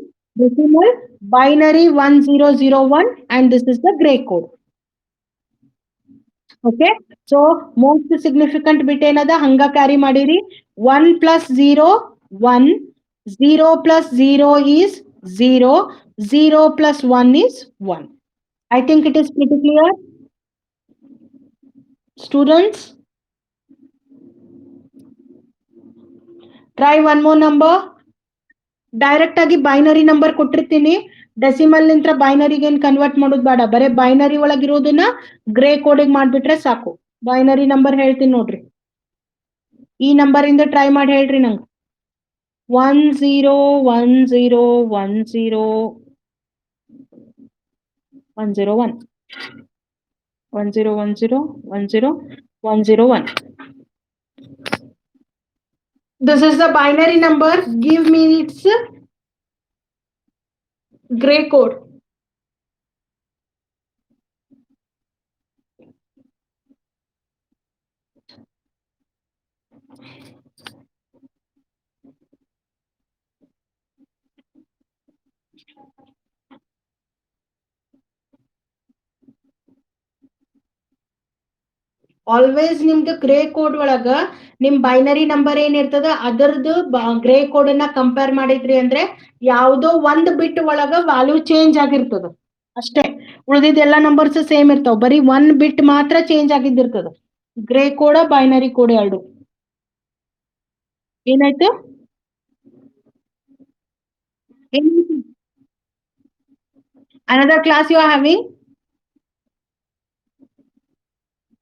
decimal binary 1001, and this is the gray code. Okay, so most significant bit ಏನದ ಹಂಗ ಕ್ಯಾರಿ ಮಾಡಿರಿ. 1 plus 0 1, 0 plus 0 is 0, 0 plus 1 is 1. I think it is pretty clear, students. Try one more number. Direct ಆಗಿ binary number ಕೊಟ್ಟಿರ್ತೀನಿ, decimal ನಿಂತ್ರ ಬೈನರಿಗೆ ಏನ್ convert ಮಾಡೋದು ಬೇಡ, ಬರೇ binary ಒಳಗಿರೋದನ್ನ grey ಕೋಡಿಗೆ ಮಾಡ್ಬಿಟ್ರೆ ಸಾಕು. ಬೈನರಿ ನಂಬರ್ ಹೇಳ್ತೀನಿ ನೋಡ್ರಿ, ಈ ನಂಬರ್ ಇಂದ ಟ್ರೈ ಮಾಡಿ ಹೇಳ್ರಿ ನಂಗೆ. 10101001, 10101001. This is the binary number. Give me its gray code. Always ನಿಮ್ದು ಗ್ರೇ ಕೋಡ್ ಒಳಗ ನಿಮ್ ಬೈನರಿ ನಂಬರ್ ಏನಿರ್ತದ ಅದರದ್ದು ಗ್ರೇ ಕೋಡ್ ಅನ್ನ ಕಂಪೇರ್ ಮಾಡಿದ್ರಿ ಅಂದ್ರೆ ಯಾವ್ದೋ ಒಂದ್ ಬಿಟ್ ಒಳಗ ವ್ಯಾಲ್ಯೂ ಚೇಂಜ್ ಆಗಿರ್ತದ ಅಷ್ಟೇ. ಉಳಿದಿದ್ ಎಲ್ಲಾ ನಂಬರ್ಸ್ ಸೇಮ್ ಇರ್ತಾವ, ಬರೀ 1 ಬಿಟ್ ಮಾತ್ರ ಚೇಂಜ್ ಆಗಿದ್ದಿರ್ತದ. ಗ್ರೇ ಕೋಡ್ ಬೈನರಿ ಕೋಡ್ ಎರಡು. ಏನಾಯ್ತು? Another class you are having?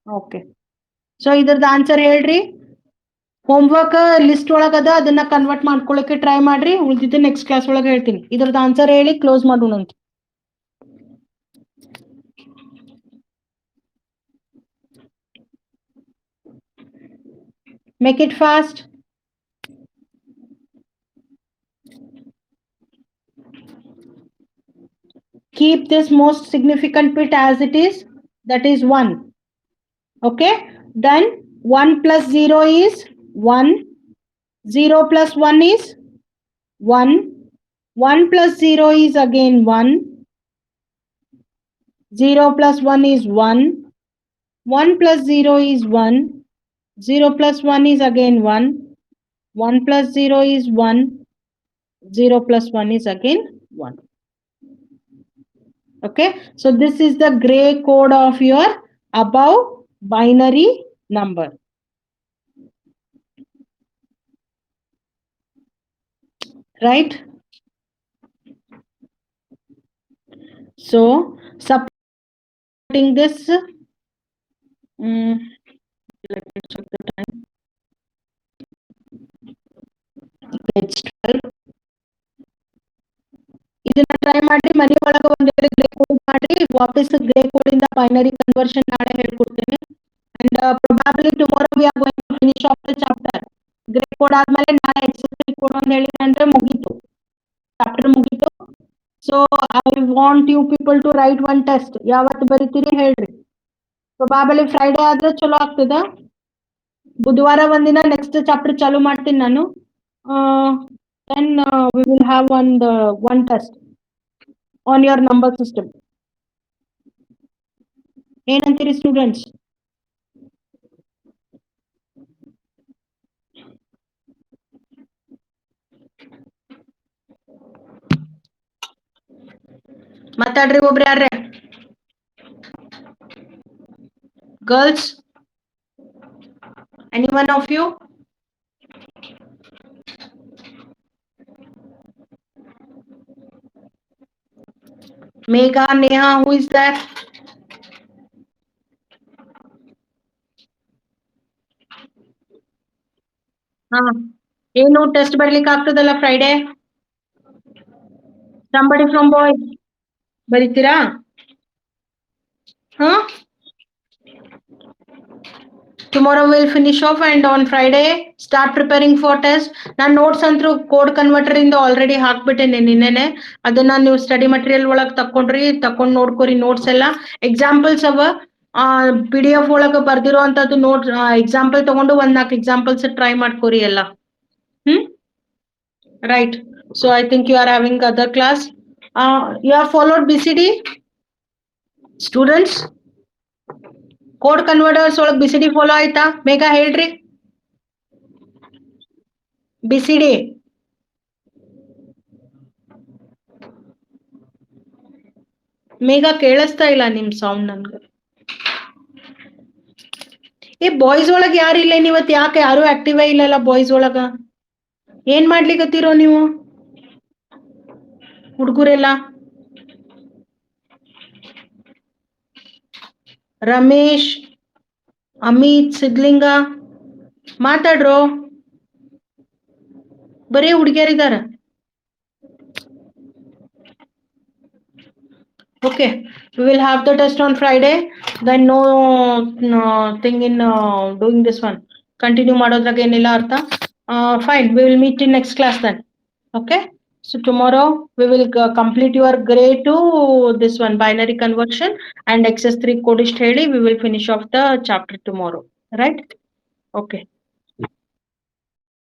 Okay, so ಇದ್ರದ್ದು ಆನ್ಸರ್ ಹೇಳ್ರಿ. ಹೋಮ್ವರ್ಕ್ ಲಿಸ್ಟ್ ಒಳಗದ, ಅದನ್ನ ಕನ್ವರ್ಟ್ ಮಾಡ್ಕೊಳಕ್ಕೆ ಟ್ರೈ ಮಾಡ್ರಿ. ಉಳಿದಿದ್ದು ನೆಕ್ಸ್ಟ್ ಕ್ಲಾಸ್ ಒಳಗೆ ಹೇಳ್ತೀನಿ. ಇದ್ರದ್ದು ಆನ್ಸರ್ ಹೇಳಿ close ಮಾಡೋಣಂತ. Make it fast. Keep this most significant bit as it is, that is 1. Okay, then 1 plus 0 is 1, 0 plus 1 is 1, 1 plus 0 is again 1, 0 plus 1 is 1, 1 plus 0 is 1, 0 plus 1 is again 1, 1 plus 0 is 1, 0 plus 1 is again 1. Okay, so this is the gray code of your above binary number. Right? So supporting this, let me check the time. It's 12. ಇದನ್ನ try ಮಾಡಿ ಮನೆ ಒಳಗೆ ಒಂದೆರಡು grey code ಮಾಡಿ ವಾಪಸ್ gray code ಇಂದ binary conversion ನಾಳೆ ಹೇಳ್ಕೊಡ್ತೇನೆ. And probably tomorrow we are going to finish off the chapter. Gray code ಆದ್ಮೇಲೆ ನಾಳೆ ಎಕ್ಸರ್ಸೈಸ್ ಕೋಡ್ ಅಂತ ಹೇಳಿ ಅಂದ್ರೆ ಮುಗೀತು, ಚಾಪ್ಟರ್ ಮುಗೀತು. So I want you people to write one test. ಯಾವತ್ತು ಬರೀತೀರಿ ಹೇಳ್ರಿ. ಪ್ರೊಬಾಬಲಿ ಫ್ರೈಡೆ ಆದ್ರೆ ಚಲೋ ಆಗ್ತದ. ಬುಧವಾರ ಒಂದಿನ ನೆಕ್ಸ್ಟ್ ಚಾಪ್ಟರ್ ಚಾಲು ಮಾಡ್ತೀನಿ ನಾನು. Then we will have one test on your number system. ಏನಂತೀರಿ ಸ್ಟೂಡೆಂಟ್ಸ್? ಮಾತಾಡ್ರಿ ಒಬ್ರು ಯಾರ್ರೆ? ಗರ್ಲ್ಸ್, any one of you? Megha, Neha, who is that? ಏನು ಟೆಸ್ಟ್ ಬರ್ಲಿಕ್ಕೆ ಆಗ್ತದಲ್ಲ Friday? Somebody from boys ಬರೀತೀರಾ? Tomorrow we'll finish off and on Friday start preparing for test. ನಾನು notes ಅಂತೂ ಕೋಡ್ ಕನ್ವರ್ಟರ್ ಇಂದ ಆಲ್ರೆಡಿ ಹಾಕ್ಬಿಟ್ಟೇನೆ ನಿನ್ನೆನೆ. ಅದನ್ನ ನೀವು ಸ್ಟಡಿ ಮಟೀರಿಯಲ್ ಒಳಗೆ ತಕೊಂಡ್ ನೋಡ್ಕೊರಿ. ನೋಟ್ಸ್ ಎಲ್ಲ ಎಕ್ಸಾಂಪಲ್ಸ್ ಅವ PDF ಒಳಗೆ ಬರ್ದಿರೋ ಅಂತದ್ದು ನೋಟ್ಸ್ ಎಕ್ಸಾಂಪಲ್ ತಗೊಂಡು 1-4 ಎಕ್ಸಾಂಪಲ್ಸ್ ಟ್ರೈ ಮಾಡ್ಕೊರಿ ಎಲ್ಲ. Right. So I think you are having other class. You have followed BCD? Students? Code converters ಒಳಗೆ BCD ಫಾಲೋ ಆಯ್ತಾ? ಮೇಘ ಹೇಳ್ರಿ. BCD ಮೇಘ ಕೇಳಿಸ್ತಾ ಇಲ್ಲ ನಿಮ್ ಸೌಂಡ್ ನನ್ಗೆ. ಬಾಯ್ಸ್ ಒಳಗೆ ಯಾರಿಲ್ಲ ನೀವತ್? ಯಾಕೆ ಯಾರು ಆಕ್ಟಿವೇ ಇಲ್ಲಲ್ಲ ಬಾಯ್ಸ್ ಒಳಗ? ಏನ್ ಮಾಡ್ಲಿಕತ್ತೀರೋ ನೀವು ಹುಡುಗರೆಲ್ಲ? ರಮೇಶ್, ಅಮಿತ್, ಸಿದ್ಲಿಂಗ ಮಾತಾಡ್ರೋ. ಬರೀ ಹುಡುಗಿಯರಿದಾರ. Okay, we will have the test on Friday. Then no thing in doing this one. Continue ಮಾಡೋದ್ರಾಗ ಏನಿಲ್ಲ ಅರ್ಥ. Fine, we will meet in next class then. Okay, so tomorrow we will complete your grade to this one binary conversion and XS3 code is ಹೇಳಿ we will finish off the chapter tomorrow, right? Okay.